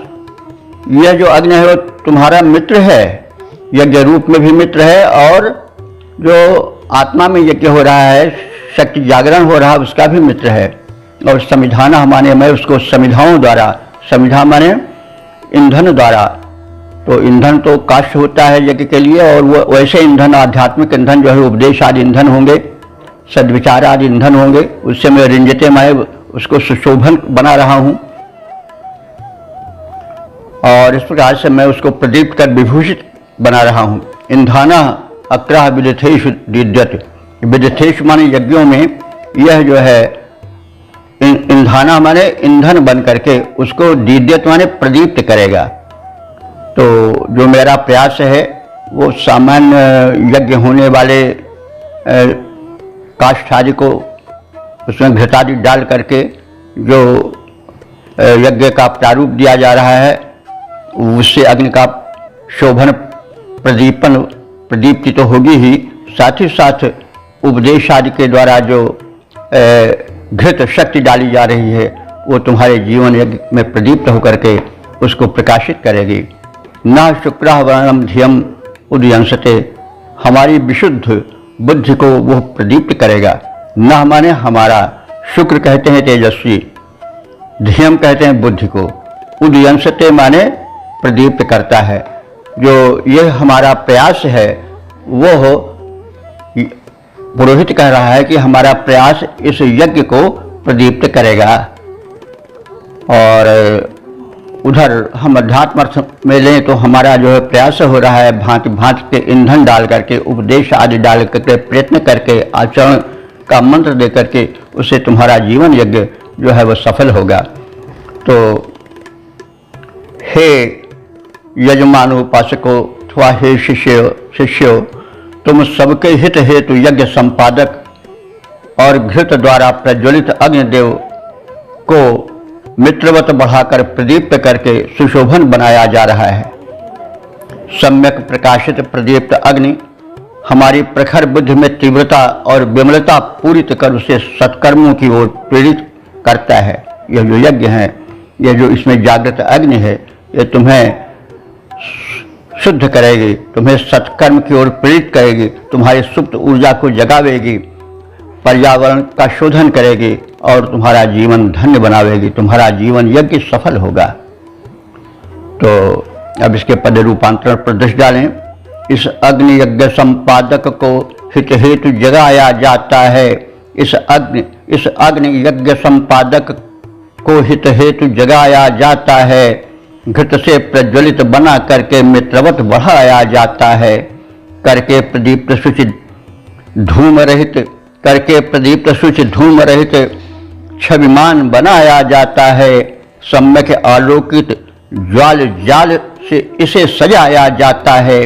यह जो अग्नि है वो तुम्हारा मित्र है, यज्ञ रूप में भी मित्र है, और जो आत्मा में यज्ञ हो रहा है, शक्ति जागरण हो रहा है, उसका भी मित्र है। और समिधाना माने मैं उसको समिधाओं द्वारा, समिधा माने ईंधन द्वारा, तो ईंधन तो काष्ठ होता है यज्ञ के लिए, और वो वैसे ईंधन, आध्यात्मिक ईंधन जो है उपदेश आदि ईंधन होंगे, सद्विचार आदि ईंधन होंगे, उससे मैं रिंजते मैं उसको सुशोभन बना रहा हूं। और इस प्रकार से मैं उसको प्रदीप्त कर विभूषित बना रहा हूं। ईंधाना अक्रह विदिथेषु दीद्यत, विदिथेषु माने यज्ञों में यह जो है ईंधाना माने ईंधन बन करके उसको दीद्यत माने प्रदीप्त करेगा। तो जो मेरा प्रयास है वो सामान्य यज्ञ होने वाले काष्ठ आदि को उसमें घृतादि डाल करके जो यज्ञ का प्रारूप दिया जा रहा है, उससे अग्नि का शोभन प्रदीप्ति तो होगी ही, साथ ही साथ उपदेश आदि के द्वारा जो घृत शक्ति डाली जा रही है वो तुम्हारे जीवन यज्ञ में प्रदीप्त होकर के उसको प्रकाशित करेगी। न शुक्र वर्णम धियम उदयंसते, हमारी विशुद्ध बुद्धि को वो प्रदीप्त करेगा। न माने हमारा, शुक्र कहते हैं तेजस्वी, धियम कहते हैं बुद्धि को, उदयंसते माने प्रदीप्त करता है। जो यह हमारा प्रयास है वो पुरोहित कह रहा है कि हमारा प्रयास इस यज्ञ को प्रदीप्त करेगा। और उधर हम अध्यात्म अर्थ में लें तो हमारा जो है प्रयास हो रहा है भांति भांति के ईंधन डाल करके, उपदेश आदि डाल करके, प्रयत्न करके, आचरण का मंत्र दे करके उससे तुम्हारा जीवन यज्ञ जो है वह सफल होगा। तो हे यजमान उपासको अथवा हे शिष्यो, तुम सबके हित हेतु यज्ञ संपादक और घृत द्वारा प्रज्वलित अग्निदेव को मित्रवत बढ़ाकर प्रदीप्त करके सुशोभन बनाया जा रहा है। सम्यक प्रकाशित प्रदीप्त अग्नि हमारी प्रखर बुद्धि में तीव्रता और विमलता पूरित कर उसे सत्कर्मों की ओर प्रेरित करता है। यह जो यज्ञ है, यह जो इसमें जागृत अग्नि है, ये तुम्हें शुद्ध करेगी, तुम्हें सत्कर्म की ओर प्रेरित करेगी, तुम्हारी सुप्त ऊर्जा को जगावेगी, पर्यावरण का शोधन करेगी और तुम्हारा जीवन धन्य बनावेगी, तुम्हारा जीवन यज्ञ सफल होगा। तो अब इसके पद रूपांतरण पर दृष्टि डालें। इस अग्नि यज्ञ संपादक को हित हेतु जगाया जाता है। इस अग्नि यज्ञ संपादक को हित हेतु जगाया जाता है। घृत से प्रज्वलित बना करके मित्रवत बढ़ाया जाता है। करके प्रदीप्त शुचि धूम रहित करके प्रदीप्त शुचि धूम रहित छविमान बनाया जाता है। सम्यक आलोकित ज्वाल जाल से इसे सजाया जाता है।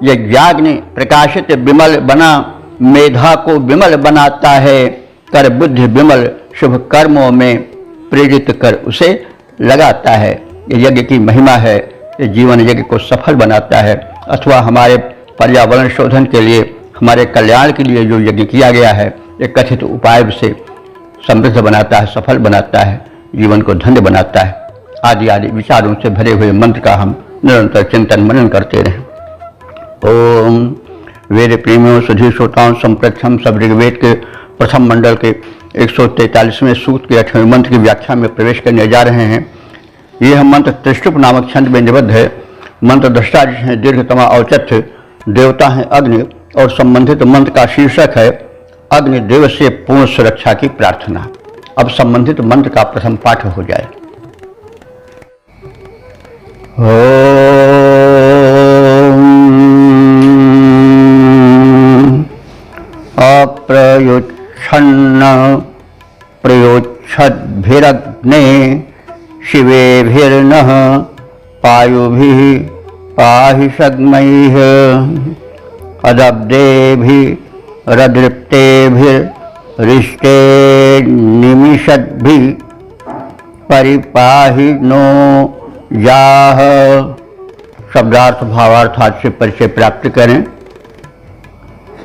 यज्ञाग्नि प्रकाशित विमल बना मेधा को विमल बनाता है। कर बुद्धि विमल शुभ कर्मों में प्रेरित कर उसे लगाता है। ये यज्ञ की महिमा है। ये जीवन यज्ञ को सफल बनाता है, अथवा हमारे पर्यावरण शोधन के लिए, हमारे कल्याण के लिए जो यज्ञ किया गया है, ये कथित उपाय से समृद्ध बनाता है, सफल बनाता है, जीवन को धन्य बनाता है। आदि आदि विचारों से भरे हुए मंत्र का हम निरंतर चिंतन मनन करते रहें। ओम वेद प्रेमियों सुधी श्रोताओं संप्रथम सब ऋग्वेद के प्रथम मंडल के 143वें सूक्त के 8वें मंत्र की व्याख्या में प्रवेश करने जा रहे हैं। यह मंत्र त्रिष्टुप नामक छंद में निबद्ध है। मंत्र दृष्टा हैं दीर्घतमा औचित्य, देवता हैं अग्नि, और संबंधित मंत्र का शीर्षक है अग्निदेव से पूर्ण सुरक्षा की प्रार्थना। अब संबंधित मंत्र का प्रथम पाठ हो जाए। अप्रयुच्छन्न प्रयोच्छद्भिरग्ने शिवेभिर्नः पायुभिः पाहि सग्मैः अदब्देभिरदृप्तेभिरिष्टे निमिषद्भिः परिपाहि नो याः। शब्दार्थ भावार्थ आदि से परिचय प्राप्त करें।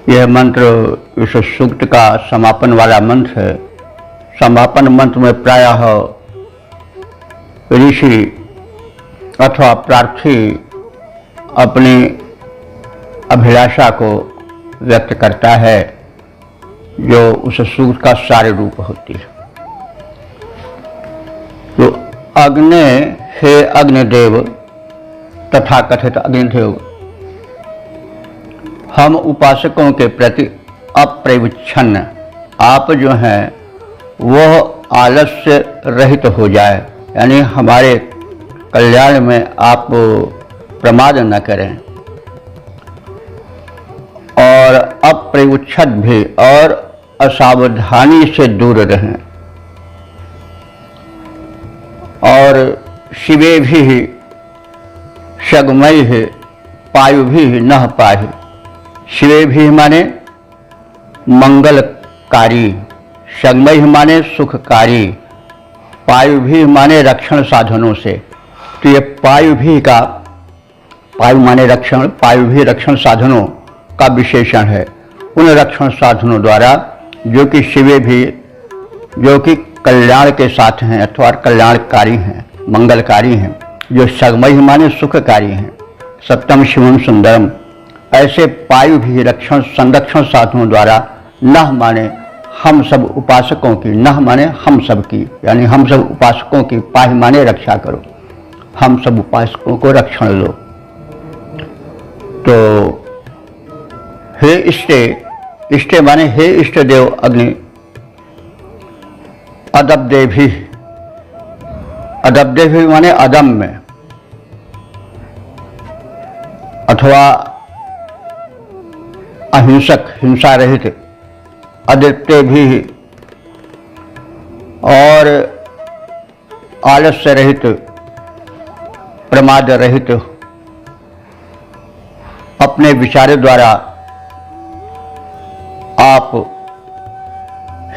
यह मंत्र इस सूक्त का समापन वाला मंत्र है। समापन मंत्र में प्रायः ऋषि अथवा प्रार्थी अपनी अभिलाषा को व्यक्त करता है, जो उस सूक्त का सारे रूप होती है। तो अग्नि, हे अग्निदेव तथा कथित अग्निदेव, हम उपासकों के प्रति अप्रविच्छन्न, आप जो हैं वह आलस्य रहित हो जाए, यानी हमारे कल्याण में आप प्रमाद न करें, और अप्रयुच्छद भी, और असावधानी से दूर रहें, और शिवे भी शगमय है पायु भी न पाहि। शिवे भी माने मंगलकारी, शगमय माने सुखकारी, पायु भी माने रक्षण साधनों से। तो ये पायु भी का, पायु माने रक्षण, पायु भी रक्षण साधनों का विशेषण है। उन रक्षण साधनों द्वारा जो कि शिवे भी, जो कि कल्याण के साथ हैं अथवा कल्याणकारी हैं, मंगलकारी हैं, जो सगमय माने सुखकारी हैं, सत्यम शिवम सुंदरम, ऐसे पायु भी रक्षण संरक्षण साधनों द्वारा नह माने हम सब उपासकों की, नह माने हम सब की, यानी हम सब उपासकों की, पाहि माने रक्षा करो, हम सब उपासकों को रक्षण लो। तो हे इष्टे, इष्टे माने हे इष्ट देव अग्नि, अदब्देभि, अदब्देभि माने अदम में, अथवा अहिंसक, हिंसा रहित, अदृप्ते भी, और आलस्य रहित, प्रमाद रहित, अपने विचार द्वारा आप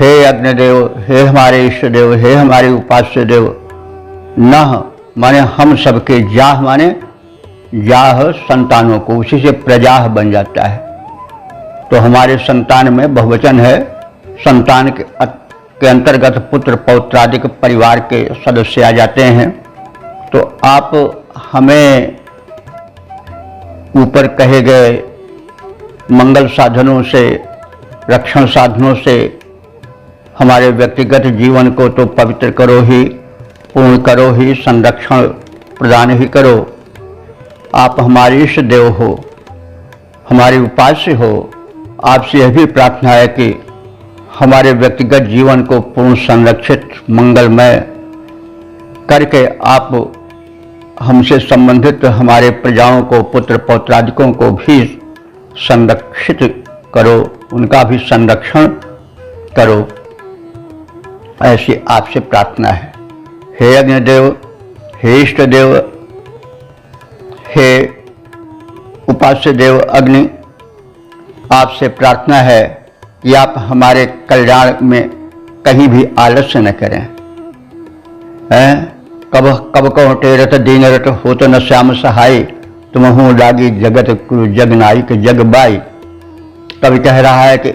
हे अग्निदेव, हे हमारे इष्ट देव, हे हमारे उपास्य देव, नह माने हम सबके, जाह माने जाह संतानों को, उसी से प्रजाह बन जाता है। तो हमारे संतान में बहुवचन है, संतान के अंतर्गत पुत्र पौत्रादिक परिवार के सदस्य आ जाते हैं। तो आप हमें ऊपर कहे गए मंगल साधनों से, रक्षण साधनों से हमारे व्यक्तिगत जीवन को तो पवित्र करो ही, पूर्ण करो ही, संरक्षण प्रदान ही करो। आप हमारे इष्ट देव हो, हमारे उपास्य हो। आपसे यह भी प्रार्थना है कि हमारे व्यक्तिगत जीवन को पूर्ण संरक्षित मंगलमय करके आप हमसे संबंधित हमारे प्रजाओं को, पुत्र पौत्रादिकों को भी संरक्षित करो, उनका भी संरक्षण करो, ऐसी आपसे प्रार्थना है। हे अग्निदेव, हे इष्ट देव, हे उपास्य देव अग्नि, आपसे प्रार्थना है कि आप हमारे कल्याण में कहीं भी आलस्य न करें। कब कब कहो टेरत दीन रट हो तो न श्याम सहाय, तुम हूँ लागी जगत गुरु जग नायक जग बाई। कवि कह रहा है कि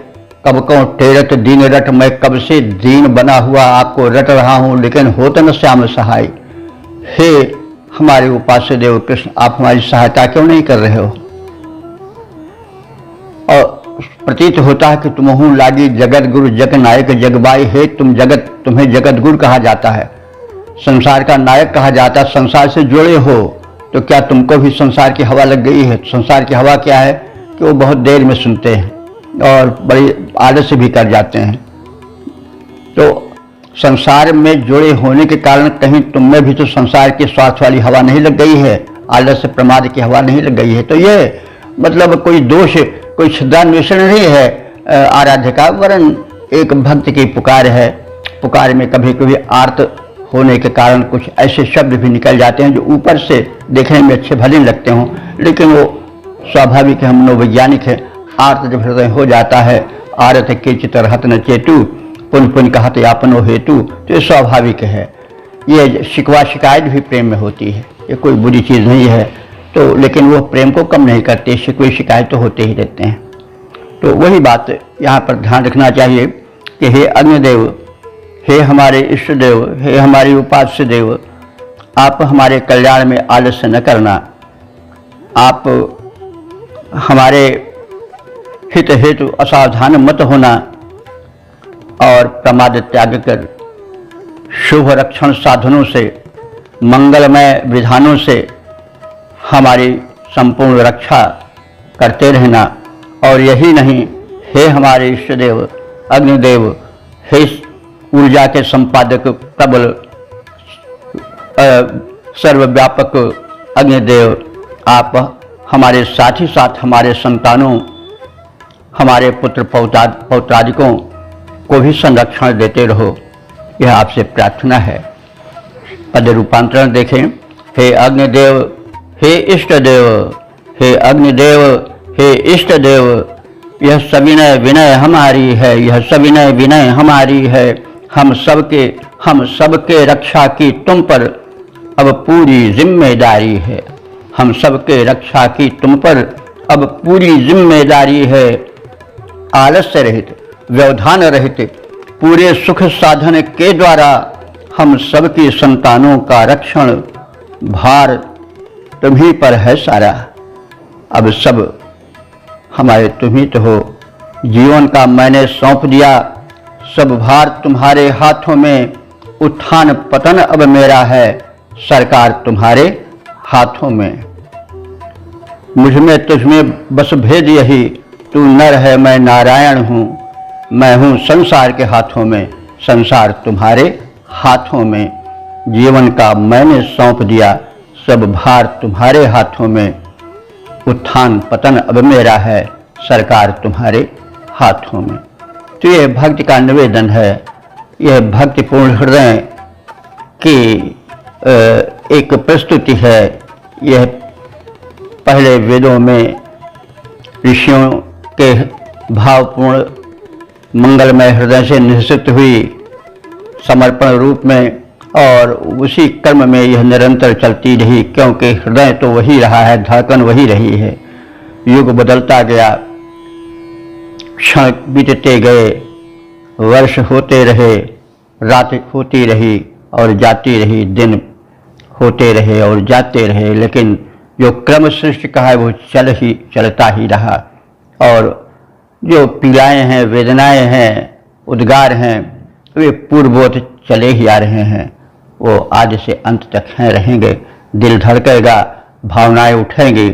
कब कहो टेरत दीन रट, मैं कब से दीन बना हुआ आपको रट रहा हूँ, लेकिन हो तो न श्याम सहाय। हे हमारे उपास्य देव कृष्ण, आप हमारी सहायता क्यों नहीं कर रहे हो? और प्रतीत होता है कि तुम हूँ लागी जगत गुरु जग नायक जगबाई। हे तुम जगत, तुम्हें जगत गुरु कहा जाता है, संसार का नायक कहा जाता है, संसार से जुड़े हो, तो क्या तुमको भी संसार की हवा लग गई है? संसार की हवा क्या है कि वो बहुत देर में सुनते हैं और बड़ी आलस्य भी कर जाते हैं। तो संसार में जुड़े होने के कारण कहीं तुम में भी तो संसार की स्वार्थ वाली हवा नहीं लग गई है, आलस्य प्रमाद की हवा नहीं लग गई है। तो ये मतलब कोई दोष, कोई छिद्रान्वेषण नहीं है आराध्य का, वरन एक भक्त की पुकार है। पुकार में कभी कभी आर्त होने के कारण कुछ ऐसे शब्द भी निकल जाते हैं जो ऊपर से देखने में अच्छे भले लगते हों, लेकिन वो स्वाभाविक है, मनोवैज्ञानिक है। आर्त जब हृदय हो जाता है, आरत के चित रहत न चेतु, पुन पुन कहत यापनो हेतु, तो ये स्वाभाविक है। ये शिकवा शिकायत भी प्रेम में होती है, ये कोई बुरी चीज़ नहीं है। तो लेकिन वो प्रेम को कम नहीं करते, शिकवे शिकायत तो होते ही रहते हैं। तो वही बात यहाँ पर ध्यान रखना चाहिए कि हे अग्निदेव, हे हमारे इष्ट देव, हे हमारी उपास्य देव, आप हमारे कल्याण में आलस्य न करना। आप हमारे हित हेतु असावधान मत होना और प्रमाद त्याग कर शुभ रक्षण साधनों से, मंगलमय विधानों से हमारी संपूर्ण रक्षा करते रहना। और यही नहीं, हे हमारे इष्ट देव अग्निदेव, हे ऊर्जा के संपादक प्रबल सर्वव्यापक अग्निदेव, आप हमारे साथ ही साथ हमारे संतानों, हमारे पुत्र पौत्रादिकों को भी संरक्षण देते रहो, यह आपसे प्रार्थना है। पद रूपांतरण देखें। हे अग्निदेव, हे इष्ट देव, हे अग्निदेव, हे इष्ट देव, यह सविनय विनय हमारी है, यह सविनय विनय हमारी है। हम सबके रक्षा की तुम पर अब पूरी जिम्मेदारी है। हम सबके रक्षा की तुम पर अब पूरी जिम्मेदारी है। आलस्य रहित, व्यवधान रहित, पूरे सुख साधन के द्वारा हम सबकी संतानों का रक्षण भार तुम्ही पर है सारा। अब सब हमारे तुम्ही तो हो, जीवन का मैंने सौंप दिया, सब भार तुम्हारे हाथों में। उत्थान पतन अब मेरा है, सरकार तुम्हारे हाथों में। मुझ में तुझ में बस भेद यही, तू नर है मैं नारायण हूँ। मैं हूँ संसार के हाथों में, संसार तुम्हारे हाथों में। जीवन का मैंने सौंप दिया, सब भार तुम्हारे हाथों में। उत्थान पतन अब मेरा है, सरकार तुम्हारे हाथों में। तो यह भक्ति का निवेदन है, यह भक्तिपूर्ण हृदय की एक प्रस्तुति है। यह पहले वेदों में ऋषियों के भावपूर्ण मंगलमय हृदय से निश्चित हुई समर्पण रूप में, और उसी कर्म में यह निरंतर चलती रही, क्योंकि हृदय तो वही रहा है, धड़कन वही रही है। युग बदलता गया, क्षण बीतते गए, वर्ष होते रहे, रात होती रही और जाती रही, दिन होते रहे और जाते रहे, लेकिन जो क्रम सृष्टि का है वो चलता ही रहा। और जो पीड़ाएँ हैं, वेदनाएं हैं, उद्गार हैं, वे पूर्ववत चले ही आ रहे हैं, वो आदि से अंत तक हैं, रहेंगे। दिल धड़केगा, भावनाएं उठेंगी,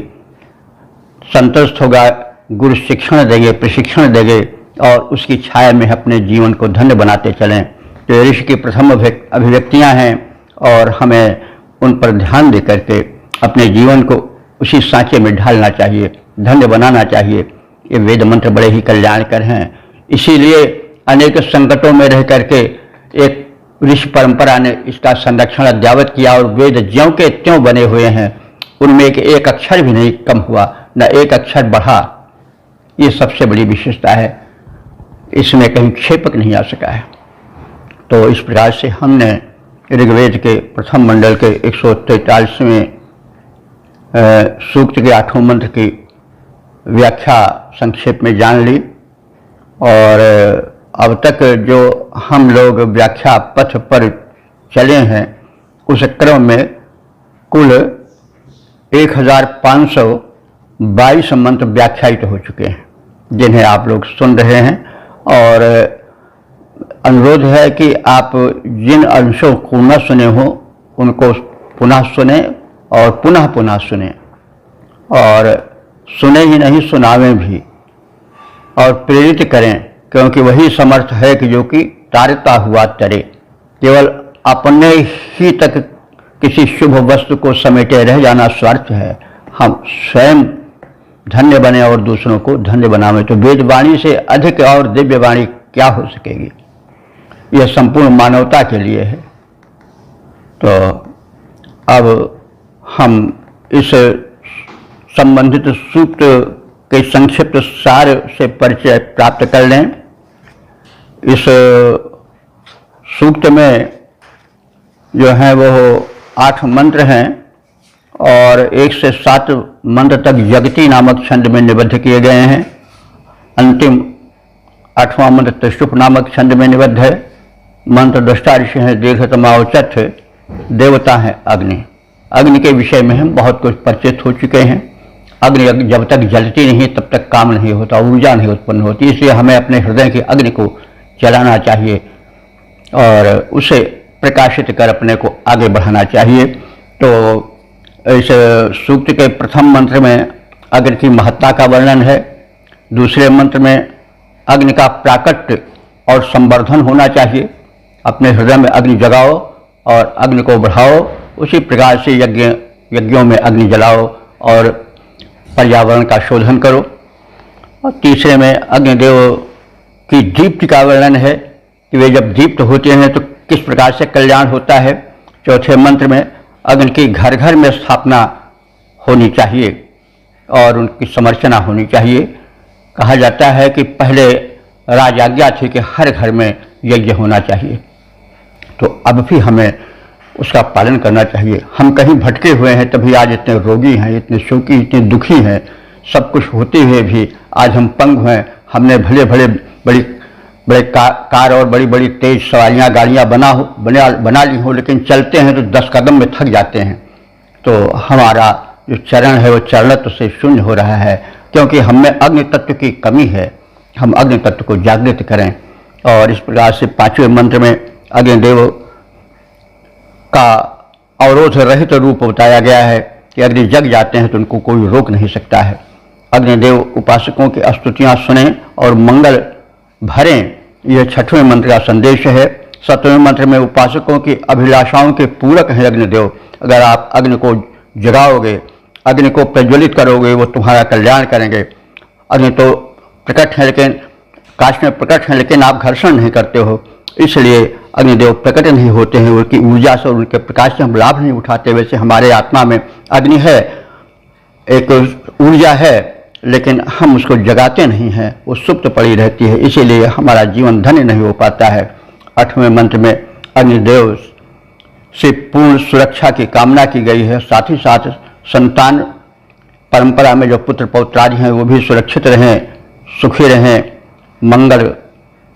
संतुष्ट होगा, गुरु शिक्षण देंगे, प्रशिक्षण देंगे, और उसकी छाया में अपने जीवन को धन्य बनाते चलें। तो ऋषि की प्रथम अभिव्यक्तियां हैं, और हमें उन पर ध्यान दे करके अपने जीवन को उसी सांचे में ढालना चाहिए, धन्य बनाना चाहिए। ये वेद मंत्र बड़े ही कल्याणकर हैं। इसीलिए अनेक संकटों में रह करके एक ऋषि परंपरा ने इसका संरक्षण अद्यावत किया और वेद ज्यों के त्यों बने हुए हैं, उनमें एक अक्षर भी नहीं कम हुआ, न एक अक्षर बढ़ा। ये सबसे बड़ी विशेषता है, इसमें कहीं क्षेपक नहीं आ सका है। तो इस प्रकार से हमने ऋग्वेद के प्रथम मंडल के 143वें सूक्त के 8वें मंत्र की व्याख्या संक्षेप में जान ली, और अब तक जो हम लोग व्याख्या पथ पर चले हैं उस क्रम में कुल 1522 मंत्र व्याख्यायित हो चुके हैं, जिन्हें आप लोग सुन रहे हैं। और अनुरोध है कि आप जिन अंशों को न सुने हो उनको पुनः सुने और पुनः पुनः सुने, और सुने ही नहीं सुनावें भी, और प्रेरित करें, क्योंकि वही समर्थ है कि जो कि तारता हुआ तरे। केवल अपने ही तक किसी शुभ वस्तु को समेटे रह जाना स्वार्थ है। हम स्वयं धन्य बने और दूसरों को धन्य बनावें, तो वेदवाणी से अधिक और दिव्य वाणी क्या हो सकेगी। यह संपूर्ण मानवता के लिए है। तो अब हम इस संबंधित सूक्त के संक्षिप्त सार से परिचय प्राप्त कर लें। इस सूक्त में जो है वो 8 मंत्र हैं और 1 से 7 मंत्र तक जगती नामक छंद में निबद्ध किए गए हैं। अंतिम 8वां मंत्र त्रिशुप नामक छंद में निबद्ध है। मंत्र दृष्टा ऋषि हैं दीर्घतमावचथ, देवता हैं अग्नि। अग्नि के विषय में हम बहुत कुछ परिचित हो चुके हैं। अग्नि जब तक जलती नहीं तब तक काम नहीं होता, ऊर्जा नहीं उत्पन्न होती। इसलिए हमें अपने हृदय की अग्नि को जलाना चाहिए और उसे प्रकाशित कर अपने को आगे बढ़ाना चाहिए। तो इस सूक्त के प्रथम मंत्र में अग्नि की महत्ता का वर्णन है। दूसरे मंत्र में अग्नि का प्राकट्य और संवर्धन होना चाहिए। अपने हृदय में अग्नि जगाओ और अग्नि को बढ़ाओ। उसी प्रकार से यज्ञों में अग्नि जलाओ और पर्यावरण का शोधन करो। और तीसरे में अग्निदेव की दीप्ति का वर्णन है कि वे जब दीप्त होते हैं तो किस प्रकार से कल्याण होता है। चौथे मंत्र में अग्नि की घर घर में स्थापना होनी चाहिए और उनकी समर्चना होनी चाहिए। कहा जाता है कि पहले राजाज्ञा थी कि हर घर में यज्ञ होना चाहिए, तो अब भी हमें उसका पालन करना चाहिए। हम कहीं भटके हुए हैं तभी आज इतने रोगी हैं, इतने शोकी, इतने दुखी हैं। सब कुछ होते हुए भी आज हम पंग हैं। हमने भले भले बड़े कार और बड़ी बड़ी तेज सवारियाँ गाड़ियाँ बना ली हो, लेकिन चलते हैं तो 10 कदम में थक जाते हैं। तो हमारा जो चरण है वो चरणत्व से शून्य हो रहा है, क्योंकि हमें अग्नि तत्व की कमी है। हम अग्नि तत्व को जागृत करें। और इस प्रकार से 5वें मंत्र में अग्निदेव का अवरोध रहित रूप बताया गया है कि अग्नि जग जाते हैं तो उनको कोई रोक नहीं सकता है। अग्निदेव उपासकों की स्तुतियाँ सुने और मंगल भरें, यह 6वें मंत्र का संदेश है। 7वें मंत्र में उपासकों की अभिलाषाओं के पूरक है अग्निदेव। अगर आप अग्नि को जगाओगे, अग्नि को प्रज्वलित करोगे, वो तुम्हारा कल्याण करेंगे। अग्नि तो प्रकट है, लेकिन काश में प्रकट है, लेकिन आप घर्षण नहीं करते हो, इसलिए अग्निदेव प्रकट नहीं होते हैं। उनकी ऊर्जा से और उनके प्रकाश से हम लाभ नहीं उठाते। वैसे हमारे आत्मा में अग्नि है, एक ऊर्जा है, लेकिन हम उसको जगाते नहीं हैं, वो सुप्त पड़ी रहती है, इसीलिए हमारा जीवन धन्य नहीं हो पाता है। 8वें मंत्र में अग्निदेव से पूर्ण सुरक्षा की कामना की गई है। साथ ही साथ संतान परंपरा में जो पुत्र पौत्रादि हैं वो भी सुरक्षित रहें, सुखी रहें, मंगल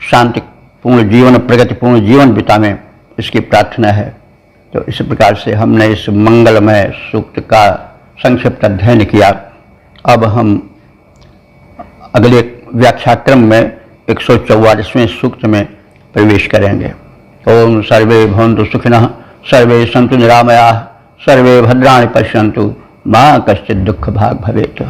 शांतिपूर्ण जीवन, प्रगतिपूर्ण जीवन बितावें, इसकी प्रार्थना है। तो इस प्रकार से हमने इस मंगलमय सूक्त का संक्षिप्त अध्ययन किया। अब हम अगले व्याख्याक्रम में 144वें सूक्त में प्रवेश करेंगे। ओम सर्वे भवन्तु सुखिनः, सर्वे सन्तु निरामयाः, सर्वे भद्राणि पश्यन्तु, मा कश्चित् दुःख भाग् भवेत्।